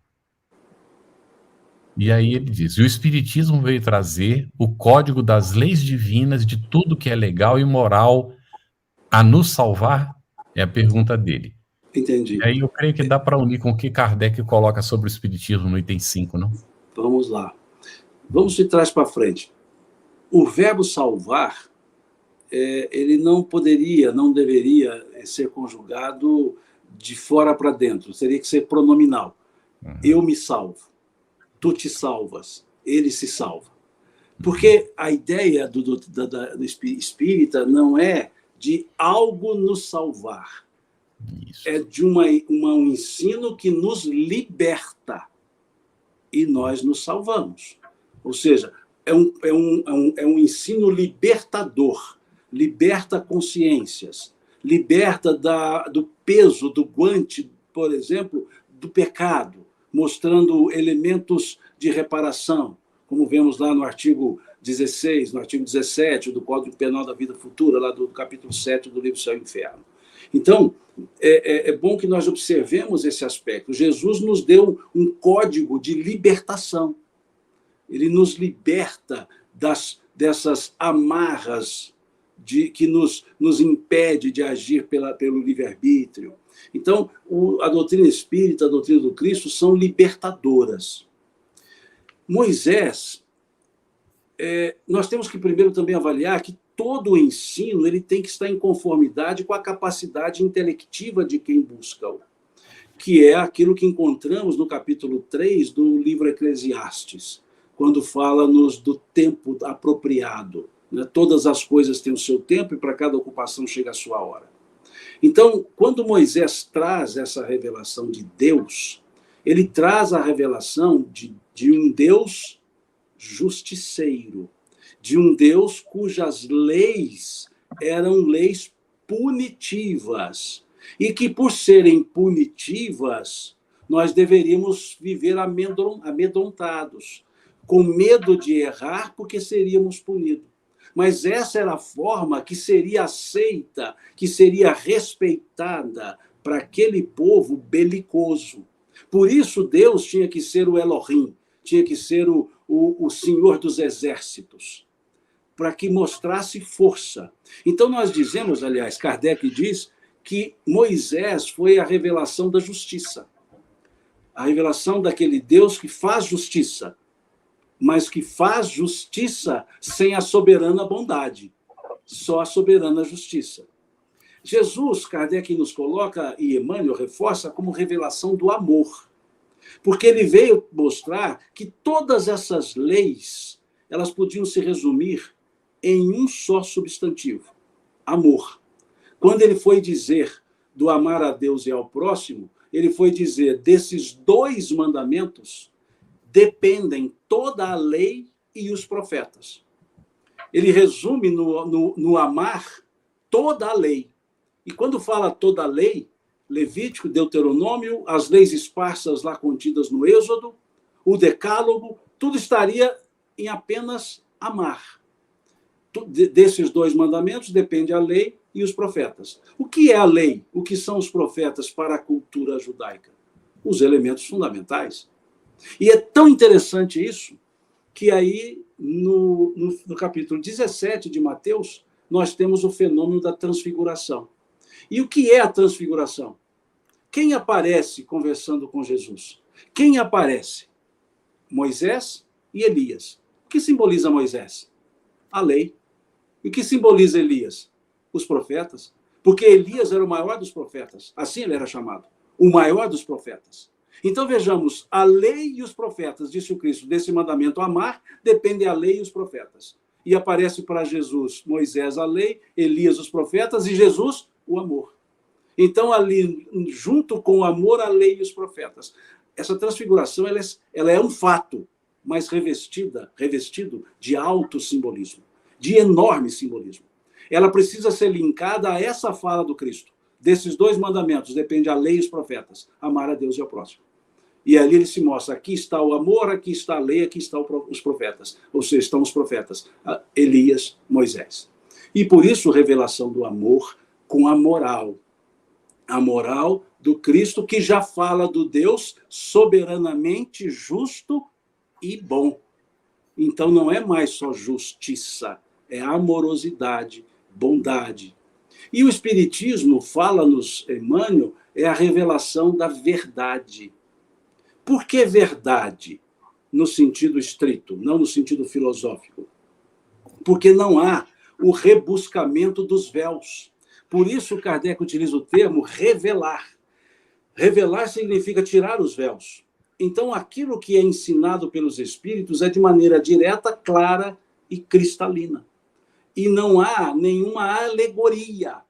E aí ele diz: e o Espiritismo veio trazer o código das leis divinas, de tudo que é legal e moral, a nos salvar? É a pergunta dele. Entendi. E aí eu creio que dá para unir com o que Kardec coloca sobre o Espiritismo no item 5, não? Vamos lá. Vamos de trás para frente. O verbo salvar, ele não poderia, não deveria ser conjugado de fora para dentro. Teria que ser pronominal. Eu me salvo. Tu te salvas. Ele se salva. Porque a ideia do espírita não é de algo nos salvar. Isso. É de um ensino que nos liberta. E nós nos salvamos. Ou seja, é um ensino libertador. Liberta consciências. Liberta do peso, do guante, por exemplo, do pecado, mostrando elementos de reparação, como vemos lá no artigo 16, no artigo 17 do Código Penal da Vida Futura, lá do capítulo 7 do livro Céu e Inferno. Então, é bom que nós observemos esse aspecto. Jesus nos deu um código de libertação. Ele nos liberta dessas amarras que nos impede de agir pelo livre-arbítrio. Então, a doutrina espírita, a doutrina do Cristo são libertadoras. Moisés, nós temos que primeiro também avaliar que todo o ensino ele tem que estar em conformidade com a capacidade intelectiva de quem busca-o, que é aquilo que encontramos no capítulo 3 do livro Eclesiastes, quando fala-nos do tempo apropriado. Né? Todas as coisas têm o seu tempo e para cada ocupação chega a sua hora. Então, quando Moisés traz essa revelação de Deus, ele traz a revelação de um Deus justiceiro, de um Deus cujas leis eram leis punitivas, e que, por serem punitivas, nós deveríamos viver amedrontados, com medo de errar, porque seríamos punidos. Mas essa era a forma que seria aceita, que seria respeitada para aquele povo belicoso. Por isso, Deus tinha que ser o Elohim, tinha que ser o Senhor dos Exércitos, para que mostrasse força. Então, nós dizemos, aliás, Kardec diz que Moisés foi a revelação da justiça, a revelação daquele Deus que faz justiça, mas que faz justiça sem a soberana bondade. só a soberana justiça. Jesus, Kardec nos coloca, e Emmanuel reforça, como revelação do amor. Porque ele veio mostrar que todas essas leis, elas podiam se resumir em um só substantivo: amor. Quando ele foi dizer do amar a Deus e ao próximo, ele foi dizer, desses 2 mandamentos dependem toda a lei e os profetas. Ele resume no amar toda a lei. E quando fala toda a lei, Levítico, Deuteronômio, as leis esparsas lá contidas no Êxodo, o Decálogo, tudo estaria em apenas amar. Desses 2 mandamentos depende a lei e os profetas. O que é a lei? O que são os profetas para a cultura judaica? Os elementos fundamentais. E é tão interessante isso, que aí, no capítulo 17 de Mateus, nós temos o fenômeno da transfiguração. E o que é a transfiguração? Quem aparece conversando com Jesus? Quem aparece? Moisés e Elias. O que simboliza Moisés? A lei. E o que simboliza Elias? Os profetas. Porque Elias era o maior dos profetas. Assim ele era chamado. O maior dos profetas. Então, vejamos, a lei e os profetas, disse o Cristo, desse mandamento amar, depende a lei e os profetas. E aparece para Jesus, Moisés, a lei, Elias, os profetas, e Jesus, o amor. Então, ali, junto com o amor, a lei e os profetas. Essa transfiguração, ela é um fato, mas revestido de alto simbolismo, de enorme simbolismo. Ela precisa ser linkada a essa fala do Cristo. Desses 2 mandamentos, depende a lei e os profetas, amar a Deus e ao próximo. E ali ele se mostra, aqui está o amor, aqui está a lei, aqui estão os profetas. Ou seja, estão os profetas, Elias, Moisés. E por isso, revelação do amor com a moral. A moral do Cristo, que já fala do Deus soberanamente justo e bom. Então, não é mais só justiça, é amorosidade, bondade. E o Espiritismo, fala-nos, Emmanuel, é a revelação da verdade. Por que verdade? No sentido estrito, não no sentido filosófico. Porque não há o rebuscamento dos véus. Por isso, Kardec utiliza o termo revelar. Revelar significa tirar os véus. Então, aquilo que é ensinado pelos espíritos é de maneira direta, clara e cristalina. E não há nenhuma alegoria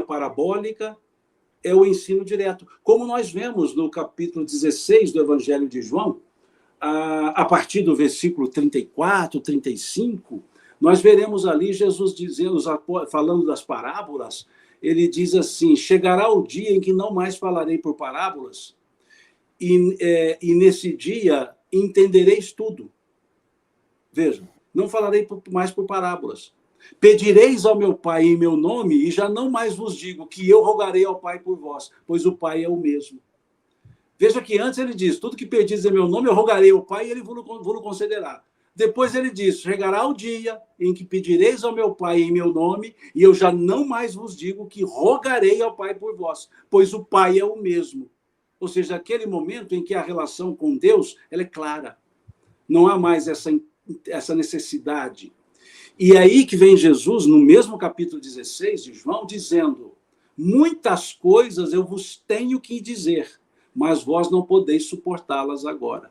parabólica, é o ensino direto. Como nós vemos no capítulo 16 do Evangelho de João, a partir do versículo 34, 35, nós veremos ali Jesus dizendo, falando das parábolas, ele diz assim, chegará o dia em que não mais falarei por parábolas, e nesse dia entendereis tudo. Veja, não falarei mais por parábolas. Pedireis ao meu Pai em meu nome, e já não mais vos digo que eu rogarei ao Pai por vós, pois o Pai é o mesmo. Veja que antes ele diz, tudo que pedis em meu nome, eu rogarei ao Pai e ele vos concederá. Depois ele diz, chegará o dia em que pedireis ao meu Pai em meu nome, e eu já não mais vos digo que rogarei ao Pai por vós, pois o Pai é o mesmo. Ou seja, aquele momento em que a relação com Deus ela é clara. Não há mais essa necessidade. E aí que vem Jesus, no mesmo capítulo 16 de João, dizendo, muitas coisas eu vos tenho que dizer, mas vós não podeis suportá-las agora.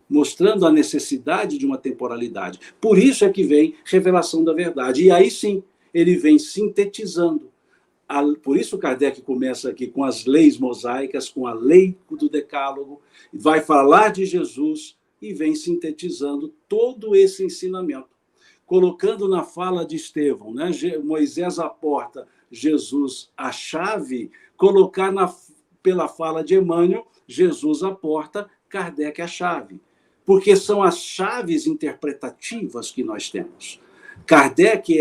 Mostrando a necessidade de uma temporalidade. Por isso é que vem revelação da verdade. E aí sim, ele vem sintetizando. Por isso Kardec começa aqui com as leis mosaicas, com a lei do Decálogo, vai falar de Jesus e vem sintetizando todo esse ensinamento. Colocando na fala de Estevão, né? Moisés a porta, Jesus a chave, colocar pela fala de Emmanuel, Jesus a porta, Kardec a chave. Porque são as chaves interpretativas que nós temos. Kardec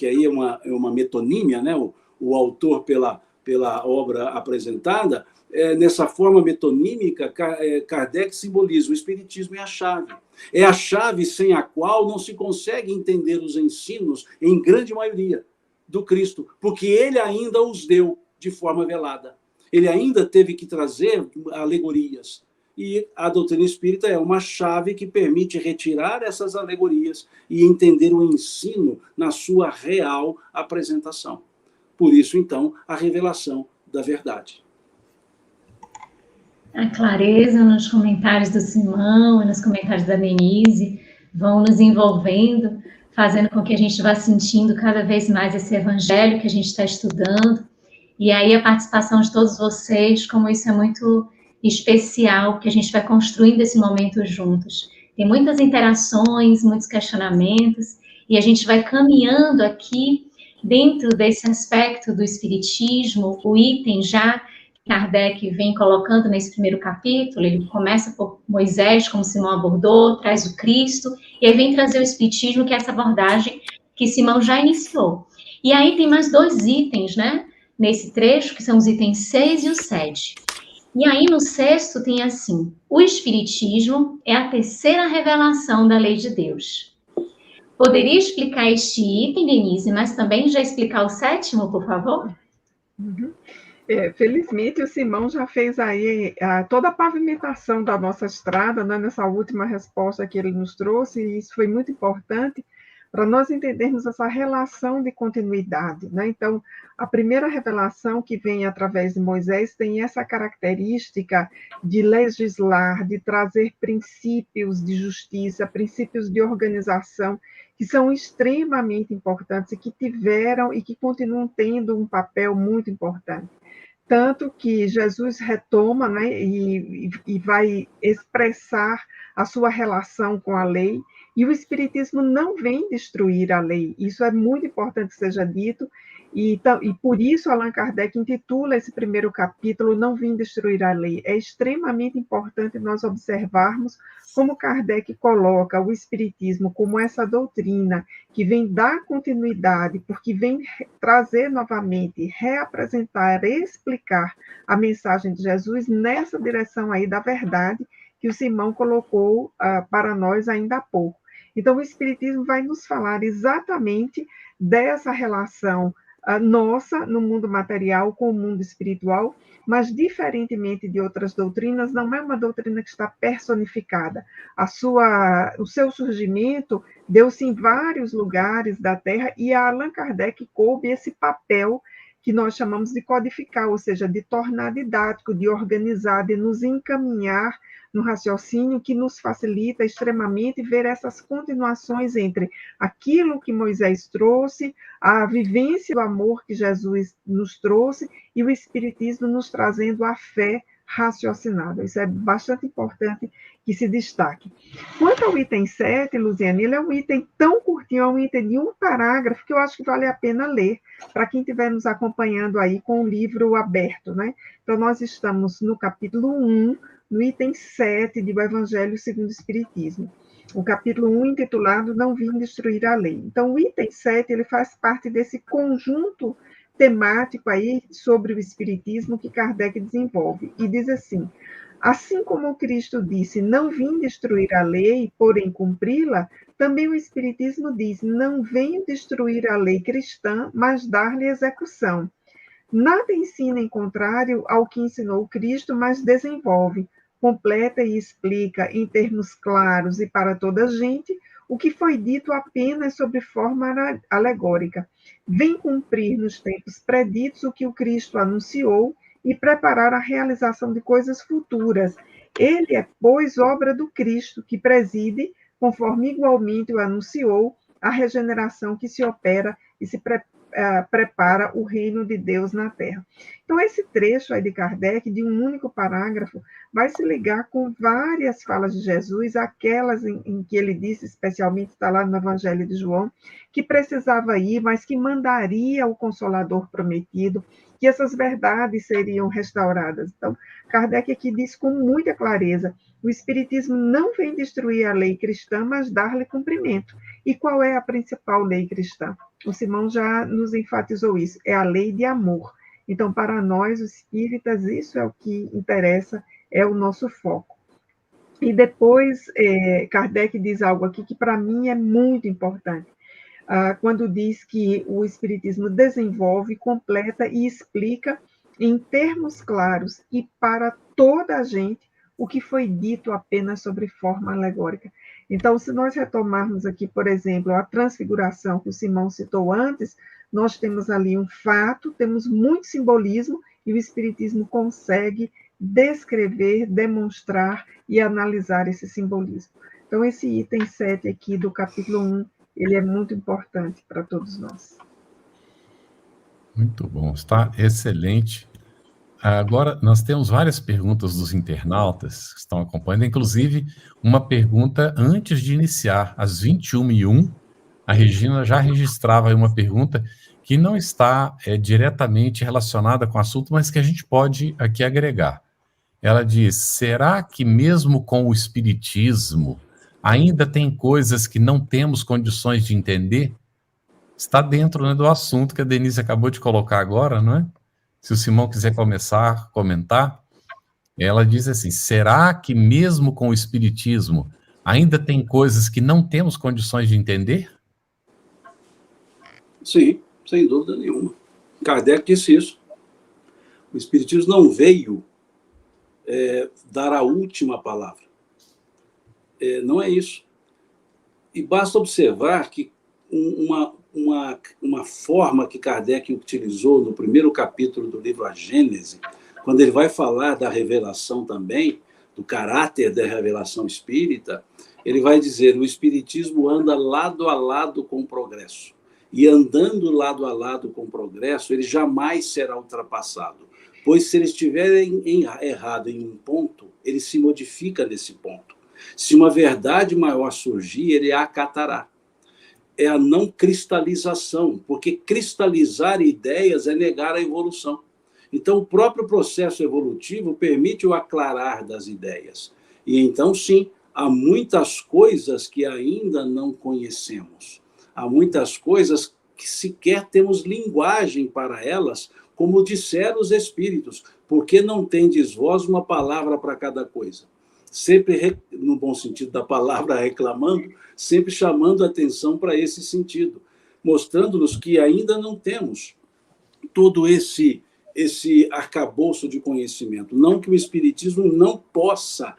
aí é uma metonímia, né? O autor pela obra apresentada, nessa forma metonímica, Kardec simboliza o Espiritismo é a chave. É a chave sem a qual não se consegue entender os ensinos, em grande maioria, do Cristo, porque ele ainda os deu de forma velada. Ele ainda teve que trazer alegorias. E a doutrina espírita é uma chave que permite retirar essas alegorias e entender o ensino na sua real apresentação. Por isso, então, a revelação da verdade. A clareza nos comentários do Simão e nos comentários da Denise vão nos envolvendo, fazendo com que a gente vá sentindo cada vez mais esse evangelho que a gente está estudando. E aí a participação de todos vocês, como isso é muito especial, que a gente vai construindo esse momento juntos. Tem muitas interações, muitos questionamentos, e a gente vai caminhando aqui dentro desse aspecto do espiritismo, o item já Kardec vem colocando nesse primeiro capítulo, ele começa por Moisés, como Simão abordou, traz o Cristo, e aí vem trazer o Espiritismo, que é essa abordagem que Simão já iniciou. E aí tem mais 2 itens, né, nesse trecho, que são os itens 6 e o 7. E aí no 6º tem assim, o Espiritismo é a terceira revelação da lei de Deus. Poderia explicar este item, Denise, mas também já explicar o 7º, por favor? Uhum. Felizmente, o Simão já fez aí toda a pavimentação da nossa estrada, né, nessa última resposta que ele nos trouxe, e isso foi muito importante para nós entendermos essa relação de continuidade, né? Então, a primeira revelação que vem através de Moisés tem essa característica de legislar, de trazer princípios de justiça, princípios de organização, que são extremamente importantes e que tiveram e que continuam tendo um papel muito importante. Tanto que Jesus retoma, né, e vai expressar a sua relação com a lei, e o Espiritismo não vem destruir a lei. Isso é muito importante que seja dito, e por isso Allan Kardec intitula esse primeiro capítulo Não Vim Destruir a Lei. É extremamente importante nós observarmos como Kardec coloca o Espiritismo como essa doutrina que vem dar continuidade, porque vem trazer novamente, reapresentar, explicar a mensagem de Jesus nessa direção aí da verdade que o Simão colocou para nós ainda há pouco. Então, o Espiritismo vai nos falar exatamente dessa relação nossa no mundo material com o mundo espiritual, mas, diferentemente de outras doutrinas, não é uma doutrina que está personificada. O seu surgimento deu-se em vários lugares da Terra, e a Allan Kardec coube esse papel que nós chamamos de codificar, ou seja, de tornar didático, de organizar, de nos encaminhar no raciocínio que nos facilita extremamente ver essas continuações entre aquilo que Moisés trouxe, a vivência do amor que Jesus nos trouxe e o Espiritismo nos trazendo a fé raciocinada. Isso é bastante importante que se destaque. Quanto ao item 7, Luziane, ele é um item tão curtinho, é um item de um parágrafo que eu acho que vale a pena ler para quem estiver nos acompanhando aí com o livro aberto, né? Então, nós estamos no capítulo 1, no item 7 do Evangelho segundo o Espiritismo. O capítulo 1, intitulado Não Vim Destruir a Lei. Então, o item 7, ele faz parte desse conjunto temático aí sobre o Espiritismo que Kardec desenvolve. E diz assim, assim como Cristo disse, não vim destruir a lei, porém cumpri-la, também o Espiritismo diz, não venho destruir a lei cristã, mas dar-lhe execução. Nada ensina em contrário ao que ensinou Cristo, mas desenvolve, completa e explica em termos claros e para toda a gente o que foi dito apenas sob forma alegórica. Vem cumprir nos tempos preditos o que o Cristo anunciou e preparar a realização de coisas futuras. Ele é, pois, obra do Cristo, que preside, conforme igualmente o anunciou, a regeneração que se opera e se prepara o reino de Deus na Terra. Então, esse trecho aí de Kardec, de um único parágrafo, vai se ligar com várias falas de Jesus, aquelas em que ele disse, especialmente está lá no Evangelho de João, que precisava ir, mas que mandaria o Consolador prometido, que essas verdades seriam restauradas. Então, Kardec aqui diz com muita clareza, o Espiritismo não vem destruir a lei cristã, mas dar-lhe cumprimento. E qual é a principal lei cristã? O Simão já nos enfatizou isso, é a lei de amor. Então, para nós, os espíritas, isso é o que interessa, é o nosso foco. E depois, Kardec diz algo aqui que, para mim, é muito importante. Quando diz que o Espiritismo desenvolve, completa e explica, em termos claros e para toda a gente, o que foi dito apenas sobre forma alegórica. Então, se nós retomarmos aqui, por exemplo, a transfiguração que o Simão citou antes, nós temos ali um fato, temos muito simbolismo, e o Espiritismo consegue descrever, demonstrar e analisar esse simbolismo. Então, esse item 7 aqui do capítulo 1, ele é muito importante para todos nós. Muito bom, está excelente. Agora, nós temos várias perguntas dos internautas que estão acompanhando, inclusive uma pergunta antes de iniciar, às 21h01, a Regina já registrava aí uma pergunta que não está diretamente relacionada com o assunto, mas que a gente pode aqui agregar. Ela diz, será que mesmo com o Espiritismo ainda tem coisas que não temos condições de entender? Está dentro, né, do assunto que a Denise acabou de colocar agora, não é? Se o Simão quiser começar a comentar, ela diz assim, será que mesmo com o Espiritismo ainda tem coisas que não temos condições de entender? Sim, sem dúvida nenhuma. Kardec disse isso. O Espiritismo não veio dar a última palavra. Não é isso. E basta observar que uma forma que Kardec utilizou no primeiro capítulo do livro A Gênese, quando ele vai falar da revelação também, do caráter da revelação espírita, ele vai dizer, o Espiritismo anda lado a lado com o progresso. E andando lado a lado com o progresso, ele jamais será ultrapassado. Pois se ele estiver errado em um ponto, ele se modifica nesse ponto. Se uma verdade maior surgir, ele a acatará. É a não cristalização, porque cristalizar ideias é negar a evolução. Então, o próprio processo evolutivo permite o aclarar das ideias. E então, sim, há muitas coisas que ainda não conhecemos. Há muitas coisas que sequer temos linguagem para elas, como disseram os espíritos, porque não tendes vós uma palavra para cada coisa. Sempre, no bom sentido da palavra, reclamando, sempre chamando a atenção para esse sentido, mostrando-nos que ainda não temos todo esse arcabouço de conhecimento. Não que o Espiritismo não possa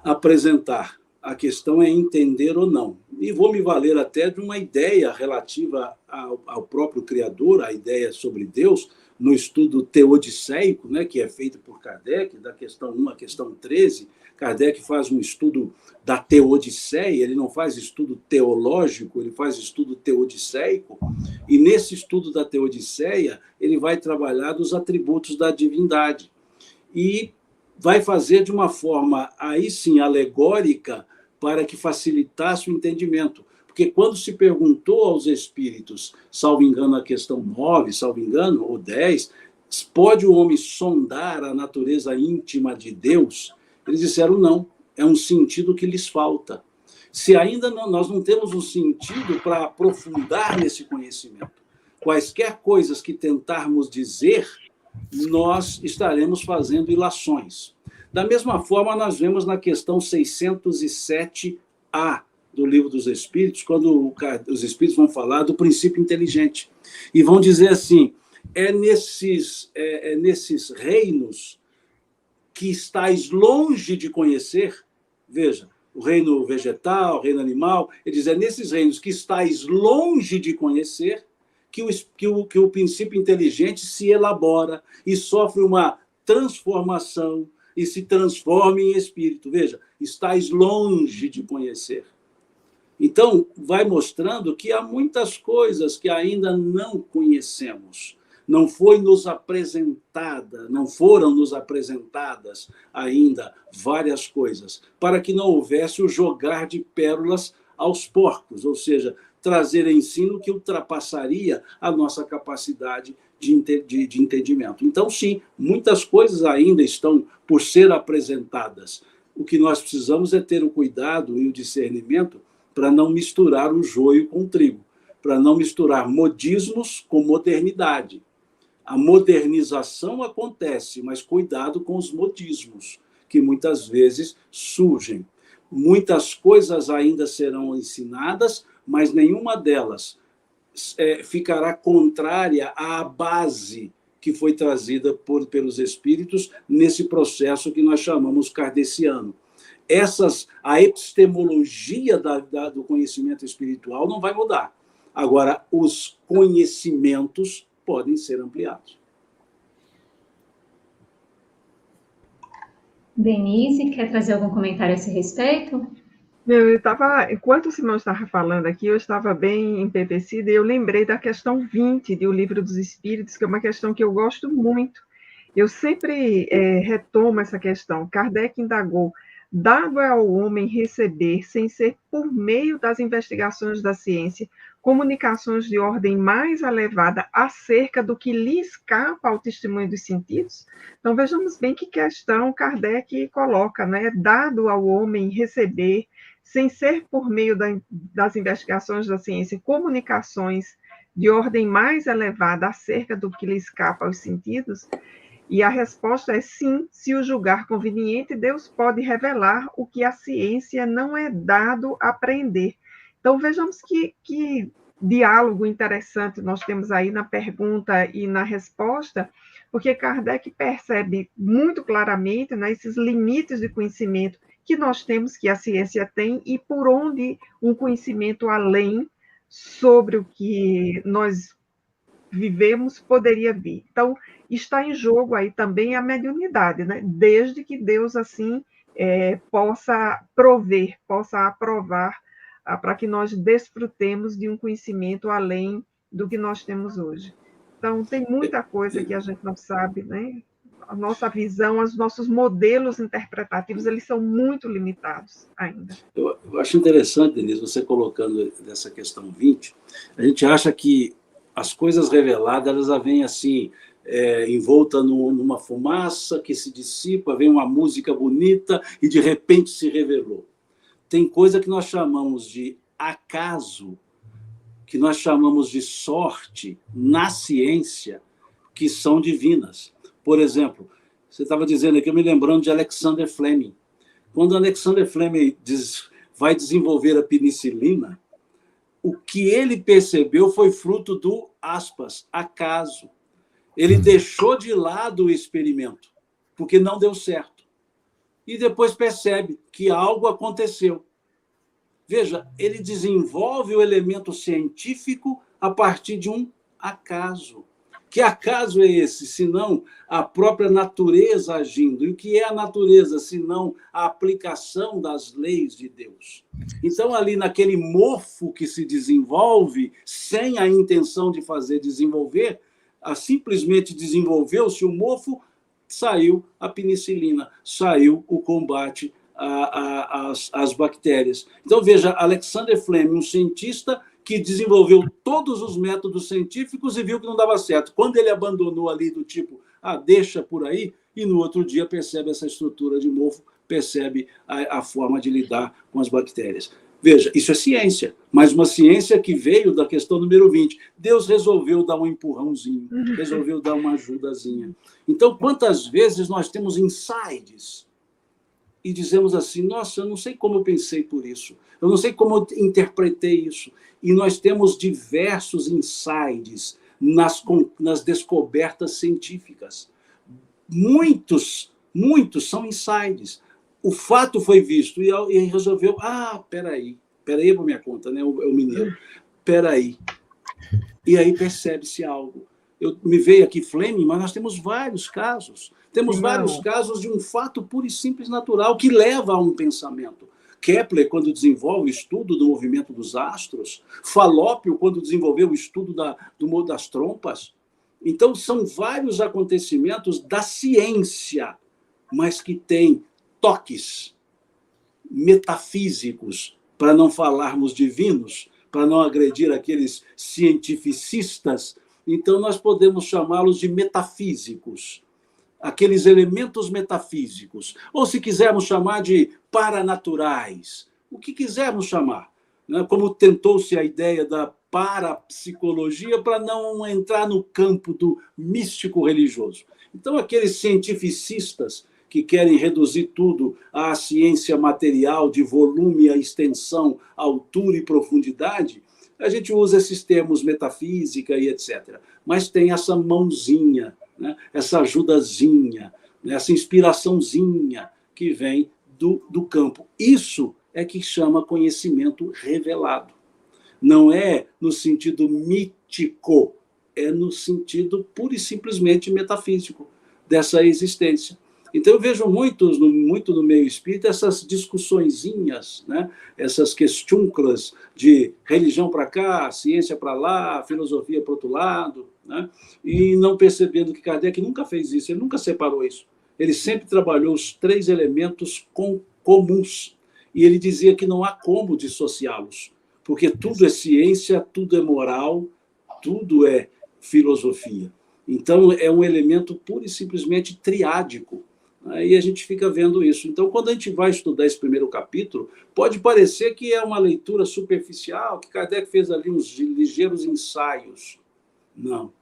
apresentar, a questão é entender ou não. E vou me valer até de uma ideia relativa ao próprio Criador, a ideia sobre Deus, no estudo teodiceico, né, que é feito por Kardec, da questão 1 à questão 13, Kardec faz um estudo da teodiceia, ele não faz estudo teológico, ele faz estudo teodiceico, e nesse estudo da teodiceia, ele vai trabalhar dos atributos da divindade. E vai fazer de uma forma, aí sim, alegórica, para que facilitasse o entendimento. Porque quando se perguntou aos espíritos, salvo engano, a questão 9, salvo engano, ou 10, pode o homem sondar a natureza íntima de Deus? Eles disseram não, é um sentido que lhes falta. Se ainda nós não temos um sentido para aprofundar nesse conhecimento, quaisquer coisas que tentarmos dizer, nós estaremos fazendo ilações. Da mesma forma, nós vemos na questão 607A do Livro dos Espíritos, quando os Espíritos vão falar do princípio inteligente. E vão dizer assim, nesses reinos que estáis longe de conhecer, veja, o reino vegetal, o reino animal, ele diz, nesses reinos que estáis longe de conhecer, que o princípio inteligente se elabora e sofre uma transformação e se transforma em espírito. Veja, estáis longe de conhecer. Então, vai mostrando que há muitas coisas que ainda não conhecemos. Não foram nos apresentadas ainda várias coisas, para que não houvesse o jogar de pérolas aos porcos, ou seja, trazer ensino que ultrapassaria a nossa capacidade de entendimento. Então, sim, muitas coisas ainda estão por ser apresentadas. O que nós precisamos é ter o cuidado e o discernimento para não misturar o joio com o trigo, para não misturar modismos com modernidade. A modernização acontece, mas cuidado com os modismos, que muitas vezes surgem. Muitas coisas ainda serão ensinadas, mas nenhuma delas ficará contrária à base que foi trazida pelos espíritos nesse processo que nós chamamos kardeciano. A epistemologia do conhecimento espiritual não vai mudar. Agora, os conhecimentos podem ser ampliados. Denise, quer trazer algum comentário a esse respeito? Enquanto o Simão estava falando aqui, eu estava bem empevecida e eu lembrei da questão 20 do Livro dos Espíritos, que é uma questão que eu gosto muito. Eu sempre retomo essa questão. Kardec indagou: dado ao homem receber, sem ser por meio das investigações da ciência, comunicações de ordem mais elevada acerca do que lhe escapa ao testemunho dos sentidos? Então, vejamos bem que questão Kardec coloca, né? Dado ao homem receber, sem ser por meio das investigações da ciência, comunicações de ordem mais elevada acerca do que lhe escapa aos sentidos? E a resposta é sim, se o julgar conveniente, Deus pode revelar o que a ciência não é dado a aprender. Então, vejamos que diálogo interessante nós temos aí na pergunta e na resposta, porque Kardec percebe muito claramente, né, esses limites de conhecimento que nós temos, que a ciência tem, e por onde um conhecimento além sobre o que nós vivemos poderia vir. Então, está em jogo aí também a mediunidade, né? Desde que Deus, assim, possa prover, possa aprovar, para que nós desfrutemos de um conhecimento além do que nós temos hoje. Então, tem muita coisa que a gente não sabe, né? A nossa visão, os nossos modelos interpretativos, eles são muito limitados ainda. Eu acho interessante, Denise, você colocando dessa questão 20, a gente acha que as coisas reveladas, elas vêm assim, envolta numa fumaça que se dissipa, vem uma música bonita e de repente se revelou. Tem coisa que nós chamamos de acaso, que nós chamamos de sorte na ciência, que são divinas. Por exemplo, você estava dizendo aqui, eu me lembrando de Alexander Fleming. Quando Alexander Fleming vai desenvolver a penicilina, o que ele percebeu foi fruto do, aspas, acaso. Ele deixou de lado o experimento, porque não deu certo. E depois percebe que algo aconteceu. Veja, ele desenvolve o elemento científico a partir de um acaso. Que acaso é esse, senão a própria natureza agindo? E o que é a natureza, senão a aplicação das leis de Deus? Então, ali naquele mofo que se desenvolve, sem a intenção de fazer desenvolver, simplesmente desenvolveu-se o mofo, saiu a penicilina, saiu o combate às bactérias. Então, veja, Alexander Fleming, um cientista que desenvolveu todos os métodos científicos e viu que não dava certo. Quando ele abandonou ali do tipo, deixa por aí, e no outro dia percebe essa estrutura de mofo, percebe a forma de lidar com as bactérias. Veja, isso é ciência, mas uma ciência que veio da questão número 20. Deus resolveu dar um empurrãozinho, resolveu dar uma ajudazinha. Então, quantas vezes nós temos insights e dizemos assim, nossa, eu não sei como eu pensei por isso, eu não sei como eu interpretei isso. E nós temos diversos insights nas descobertas científicas. Muitos são insights. O fato foi visto e resolveu, peraí para minha conta, né? O mineiro, peraí. E aí percebe-se algo. Me veio aqui Fleming, mas nós temos vários casos. Temos vários casos de um fato puro e simples natural que leva a um pensamento. Kepler, quando desenvolve o estudo do movimento dos astros, Falópio, quando desenvolveu o estudo das trompas. Então, são vários acontecimentos da ciência, mas que têm toques metafísicos, para não falarmos divinos, para não agredir aqueles cientificistas. Então, nós podemos chamá-los de metafísicos, aqueles elementos metafísicos, ou se quisermos chamar de paranaturais, o que quisermos chamar, né? Como tentou-se a ideia da parapsicologia para não entrar no campo do místico religioso. Então, aqueles cientificistas que querem reduzir tudo à ciência material, de volume, a extensão, altura e profundidade, a gente usa esses termos metafísica e etc. Mas tem essa mãozinha, né? Essa ajudazinha, né? Essa inspiraçãozinha que vem do campo. Isso é que chama conhecimento revelado. Não é no sentido mítico, é no sentido pura e simplesmente metafísico dessa existência. Então, eu vejo muito no meio espírita essas discussõezinhas, né? Essas questúnculas de religião para cá, ciência para lá, filosofia para o outro lado, né? E não percebendo que Kardec nunca fez isso, ele nunca separou isso. Ele sempre trabalhou os três elementos comuns. E ele dizia que não há como dissociá-los, porque tudo é ciência, tudo é moral, tudo é filosofia. Então, é um elemento pura e simplesmente triádico. Aí a gente fica vendo isso. Então, quando a gente vai estudar esse primeiro capítulo, pode parecer que é uma leitura superficial, que Kardec fez ali uns ligeiros ensaios. Não.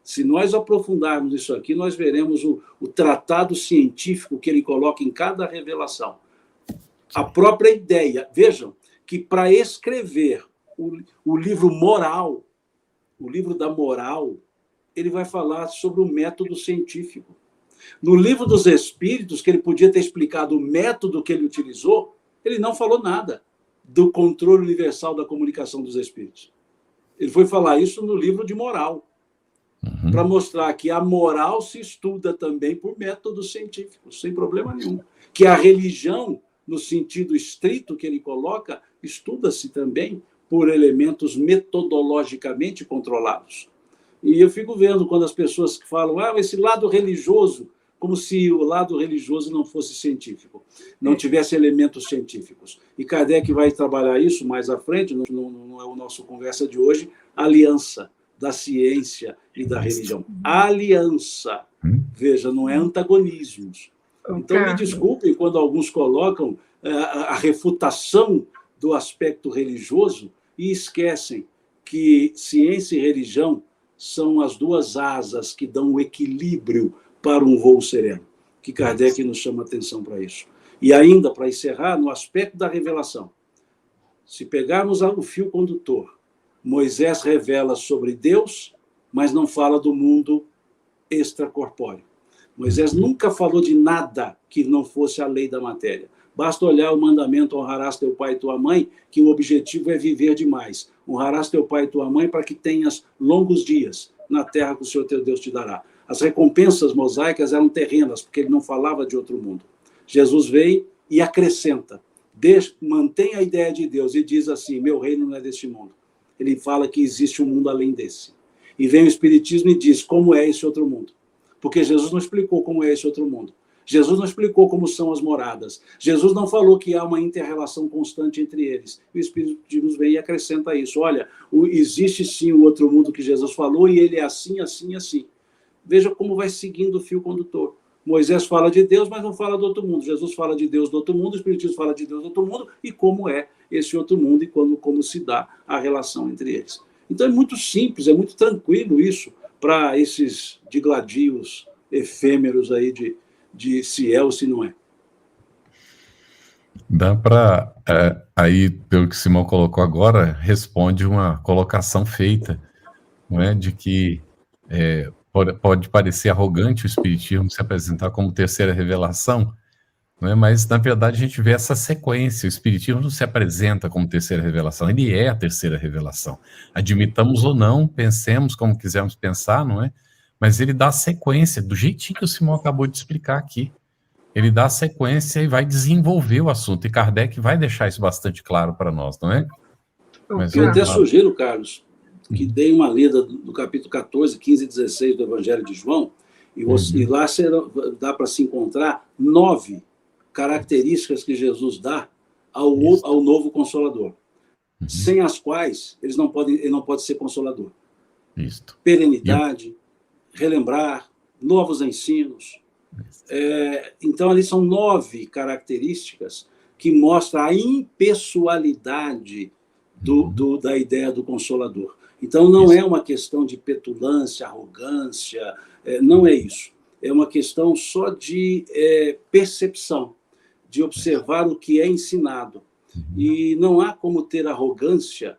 Se nós aprofundarmos isso aqui, nós veremos o tratado científico que ele coloca em cada revelação. A própria ideia. Vejam que para escrever o livro moral, o livro da moral, ele vai falar sobre o método científico. No livro dos Espíritos, que ele podia ter explicado o método que ele utilizou, ele não falou nada do controle universal da comunicação dos Espíritos. Ele foi falar isso no livro de moral, para mostrar que a moral se estuda também por métodos científicos, sem problema nenhum. Que a religião, no sentido estrito que ele coloca, estuda-se também por elementos metodologicamente controlados. E eu fico vendo quando as pessoas falam esse lado religioso, como se o lado religioso não fosse científico, não tivesse elementos científicos. E Kardec vai trabalhar isso mais à frente, não é o nosso conversa de hoje, a aliança da ciência e da religião. Aliança, veja, não é antagonismos. Então, me desculpem quando alguns colocam a refutação do aspecto religioso e esquecem que ciência e religião são as duas asas que dão o equilíbrio para um voo sereno, que Kardec nos chama atenção para isso. E ainda, para encerrar, no aspecto da revelação, se pegarmos o fio condutor, Moisés revela sobre Deus, mas não fala do mundo extracorpóreo. Moisés nunca falou de nada que não fosse a lei da matéria. Basta olhar o mandamento honrarás teu pai e tua mãe, que o objetivo é viver demais. Honrarás teu pai e tua mãe para que tenhas longos dias na terra que o Senhor teu Deus te dará. As recompensas mosaicas eram terrenas, porque ele não falava de outro mundo. Jesus veio e acrescenta, mantém a ideia de Deus e diz assim, meu reino não é deste mundo. Ele fala que existe um mundo além desse. E vem o Espiritismo e diz como é esse outro mundo. Porque Jesus não explicou como é esse outro mundo. Jesus não explicou como são as moradas. Jesus não falou que há uma inter-relação constante entre eles. O Espiritismo vem e acrescenta isso. Olha, existe sim o outro mundo que Jesus falou e ele é assim, assim, assim. Veja como vai seguindo o fio condutor. Moisés fala de Deus, mas não fala do outro mundo. Jesus fala de Deus do outro mundo, o Espiritismo fala de Deus do outro mundo e como é esse outro mundo e como se dá a relação entre eles. Então é muito simples, é muito tranquilo isso para esses digladios efêmeros aí de se é ou se não é. Dá para, aí, pelo que o Simão colocou agora, responde uma colocação feita, não é, de que pode parecer arrogante o Espiritismo se apresentar como terceira revelação, não é? Mas, na verdade, a gente vê essa sequência. O Espiritismo não se apresenta como terceira revelação, ele é a terceira revelação. Admitamos ou não, pensemos como quisermos pensar, não é? Mas ele dá a sequência, do jeitinho que o Simão acabou de explicar aqui. Ele dá a sequência e vai desenvolver o assunto. E Kardec vai deixar isso bastante claro para nós, não é? Mas eu até sugiro, Carlos, que dê uma lida do capítulo 14, 15 e 16 do Evangelho de João, e lá dá para se encontrar 9 características que Jesus dá ao novo Consolador, sem as quais ele não pode ser Consolador. Isto. Perenidade, relembrar, novos ensinos. Então, ali são 9 características que mostram a impessoalidade da ideia do Consolador. Então, não é uma questão de petulância, arrogância, não é isso. É uma questão só de percepção, de observar o que é ensinado. E não há como ter arrogância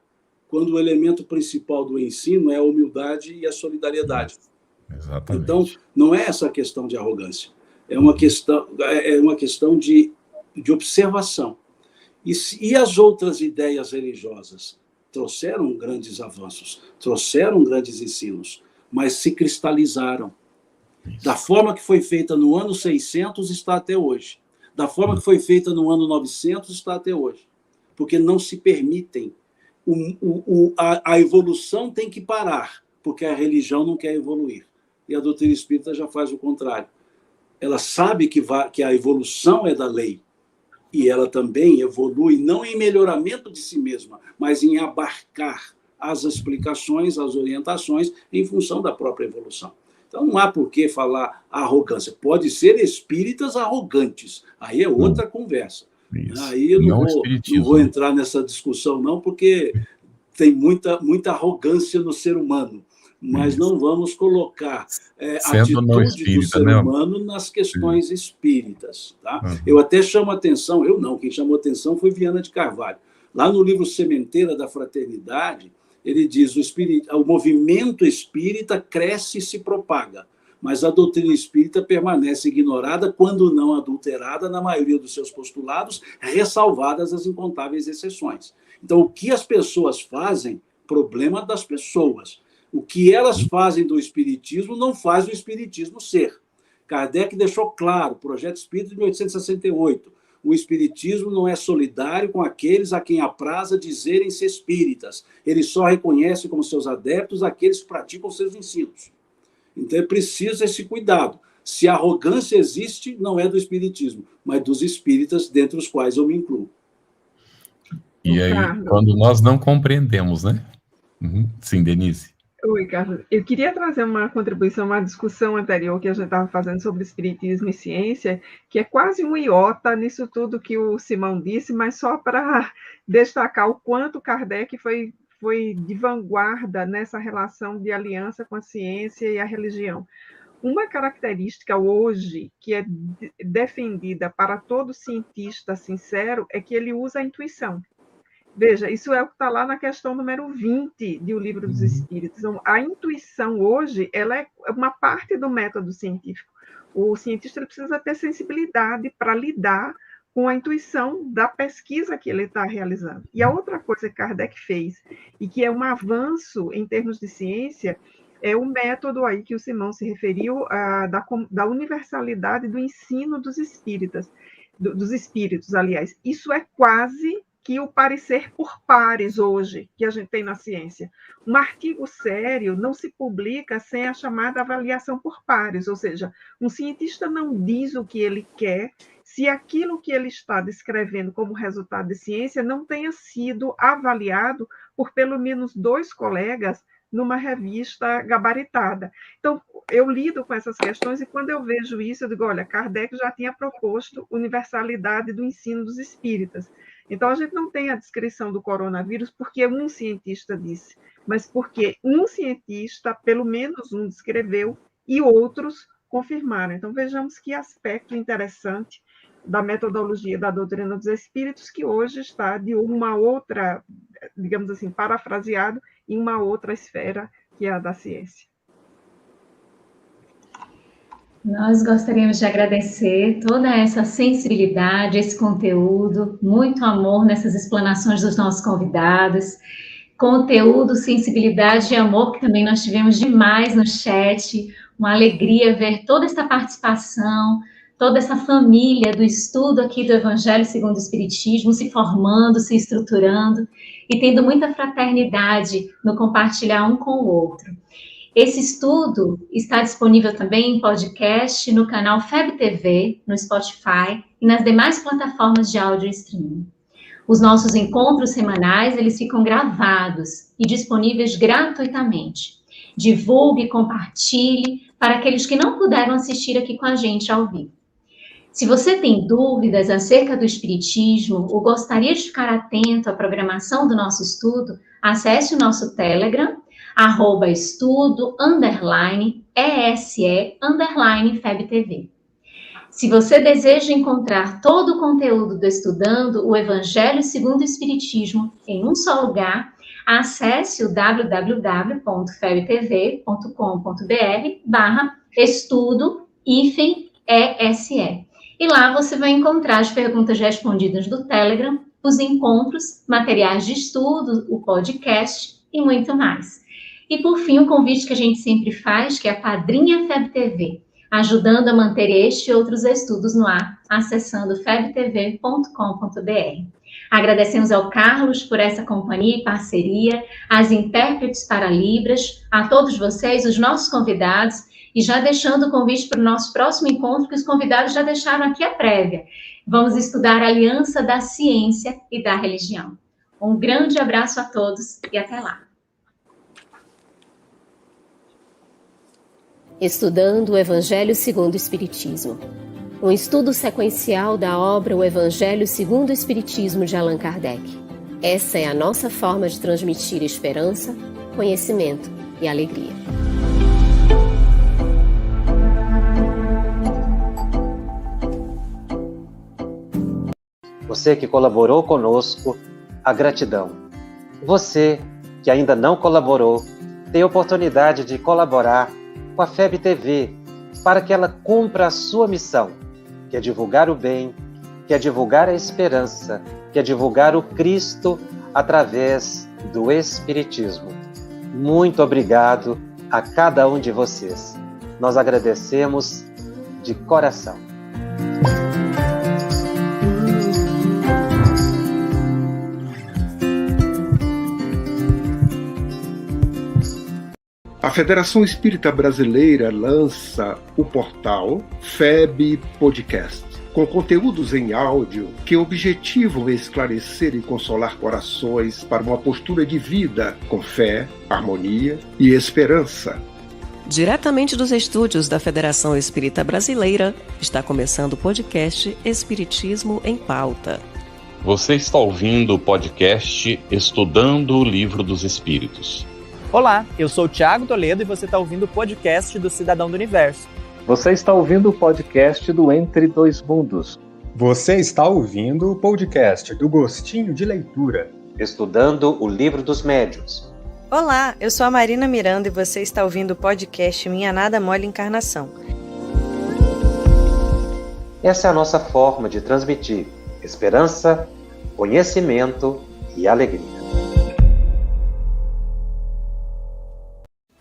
quando o elemento principal do ensino é a humildade e a solidariedade. Exatamente. Então, não é essa questão de arrogância, é uma questão de observação. E as outras ideias religiosas trouxeram grandes avanços, trouxeram grandes ensinos, mas se cristalizaram. Da forma que foi feita no ano 600, está até hoje. Da forma que foi feita no ano 900, está até hoje. Porque não se permitem. A evolução tem que parar, porque a religião não quer evoluir. E a doutrina espírita já faz o contrário. Ela sabe que a evolução é da lei. E ela também evolui não em melhoramento de si mesma, mas em abarcar as explicações, as orientações em função da própria evolução. Então, não há por que falar arrogância. Pode ser espíritas arrogantes. Aí é outra conversa. Isso. Aí eu não vou entrar nessa discussão, não, porque tem muita arrogância no ser humano. Mas não vamos colocar a atitude do ser humano nas questões espíritas. Tá? Eu até chamo a atenção, quem chamou a atenção foi Viana de Carvalho. Lá no livro Sementeira da Fraternidade, ele diz: o movimento espírita cresce e se propaga, mas a doutrina espírita permanece ignorada, quando não adulterada, na maioria dos seus postulados, ressalvadas as incontáveis exceções. Então, o que as pessoas fazem, problema das pessoas. O que elas fazem do espiritismo não faz o espiritismo ser. Kardec deixou claro, Projeto Espírita de 1868, o espiritismo não é solidário com aqueles a quem apraza dizerem-se espíritas. Ele só reconhece como seus adeptos aqueles que praticam seus ensinos. Então é preciso esse cuidado. Se a arrogância existe, não é do espiritismo, mas dos espíritas, dentre os quais eu me incluo. E aí, quando nós não compreendemos, né? Sim, Denise. Oi, Carlos. Eu queria trazer uma contribuição, uma discussão anterior que a gente estava fazendo sobre espiritismo e ciência, que é quase um iota nisso tudo que o Simão disse, mas só para destacar o quanto Kardec foi de vanguarda nessa relação de aliança com a ciência e a religião. Uma característica hoje que é defendida para todo cientista sincero é que ele usa a intuição. Veja, isso é o que está lá na questão número 20 do Livro dos Espíritos. Então, a intuição hoje, ela é uma parte do método científico. O cientista precisa ter sensibilidade para lidar com a intuição da pesquisa que ele está realizando. E a outra coisa que Kardec fez, e que é um avanço em termos de ciência, é o método aí que o Simão se referiu, da universalidade do ensino dos espíritas, dos espíritos, aliás. Isso é quase que o parecer por pares hoje, que a gente tem na ciência. Um artigo sério não se publica sem a chamada avaliação por pares, ou seja, um cientista não diz o que ele quer se aquilo que ele está descrevendo como resultado de ciência não tenha sido avaliado por pelo menos 2 colegas numa revista gabaritada. Então, eu lido com essas questões e quando eu vejo isso, eu digo, olha, Kardec já tinha proposto universalidade do ensino dos espíritas. Então, a gente não tem a descrição do coronavírus porque um cientista disse, mas porque um cientista, pelo menos um, descreveu e outros confirmaram. Então, vejamos que aspecto interessante da metodologia da doutrina dos espíritos, que hoje está de uma outra, digamos assim, parafraseado, em uma outra esfera, que é a da ciência. Nós gostaríamos de agradecer toda essa sensibilidade, esse conteúdo, muito amor nessas explanações dos nossos convidados, conteúdo, sensibilidade e amor que também nós tivemos demais no chat, uma alegria ver toda essa participação, toda essa família do estudo aqui do Evangelho segundo o Espiritismo se formando, se estruturando e tendo muita fraternidade no compartilhar um com o outro. Esse estudo está disponível também em podcast no canal FEB TV, no Spotify e nas demais plataformas de áudio streaming. Os nossos encontros semanais, eles ficam gravados e disponíveis gratuitamente. Divulgue, compartilhe para aqueles que não puderam assistir aqui com a gente ao vivo. Se você tem dúvidas acerca do Espiritismo ou gostaria de ficar atento à programação do nosso estudo, acesse o nosso Telegram, @estudo_ESE_FebTV. Se você deseja encontrar todo o conteúdo do Estudando o Evangelho segundo o Espiritismo em um só lugar, acesse o www.febtv.com.br/estudo-ESE. E lá você vai encontrar as perguntas respondidas do Telegram, os encontros, materiais de estudo, o podcast e muito mais. E por fim, o convite que a gente sempre faz, que é a Padrinha FebTV, ajudando a manter este e outros estudos no ar, acessando febtv.com.br. Agradecemos ao Carlos por essa companhia e parceria, às intérpretes para Libras, a todos vocês, os nossos convidados, e já deixando o convite para o nosso próximo encontro, que os convidados já deixaram aqui a prévia. Vamos estudar a aliança da ciência e da religião. Um grande abraço a todos e até lá. Estudando o Evangelho segundo o Espiritismo. Um estudo sequencial da obra O Evangelho segundo o Espiritismo de Allan Kardec. Essa é a nossa forma de transmitir esperança, conhecimento e alegria. Você que colaborou conosco, a gratidão. Você que ainda não colaborou, tem a oportunidade de colaborar com a FebTV para que ela cumpra a sua missão, que é divulgar o bem, que é divulgar a esperança, que é divulgar o Cristo através do Espiritismo. Muito obrigado a cada um de vocês. Nós agradecemos de coração. A Federação Espírita Brasileira lança o portal FEB Podcast, com conteúdos em áudio que objetivam esclarecer e consolar corações para uma postura de vida com fé, harmonia e esperança. Diretamente dos estúdios da Federação Espírita Brasileira, está começando o podcast Espiritismo em Pauta. Você está ouvindo o podcast Estudando o Livro dos Espíritos. Olá, eu sou o Thiago Toledo e você está ouvindo o podcast do Cidadão do Universo. Você está ouvindo o podcast do Entre Dois Mundos. Você está ouvindo o podcast do Gostinho de Leitura. Estudando o Livro dos Médiuns. Olá, eu sou a Marina Miranda e você está ouvindo o podcast Minha Nada Mole Encarnação. Essa é a nossa forma de transmitir esperança, conhecimento e alegria.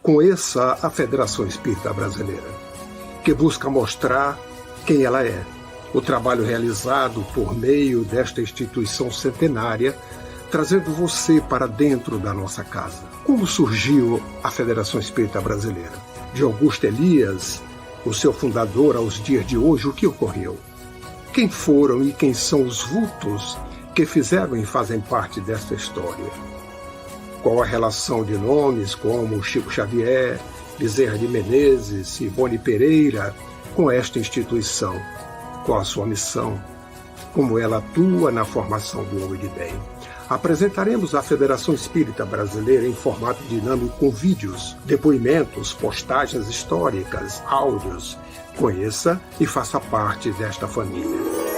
Conheça a Federação Espírita Brasileira, que busca mostrar quem ela é. O trabalho realizado por meio desta instituição centenária, trazendo você para dentro da nossa casa. Como surgiu a Federação Espírita Brasileira? De Augusto Elias, o seu fundador, aos dias de hoje, o que ocorreu? Quem foram e quem são os vultos que fizeram e fazem parte desta história? Qual a relação de nomes como Chico Xavier, Bezerra de Menezes e Boni Pereira com esta instituição? Qual a sua missão? Como ela atua na formação do homem de bem? Apresentaremos a Federação Espírita Brasileira em formato dinâmico com vídeos, depoimentos, postagens históricas, áudios. Conheça e faça parte desta família.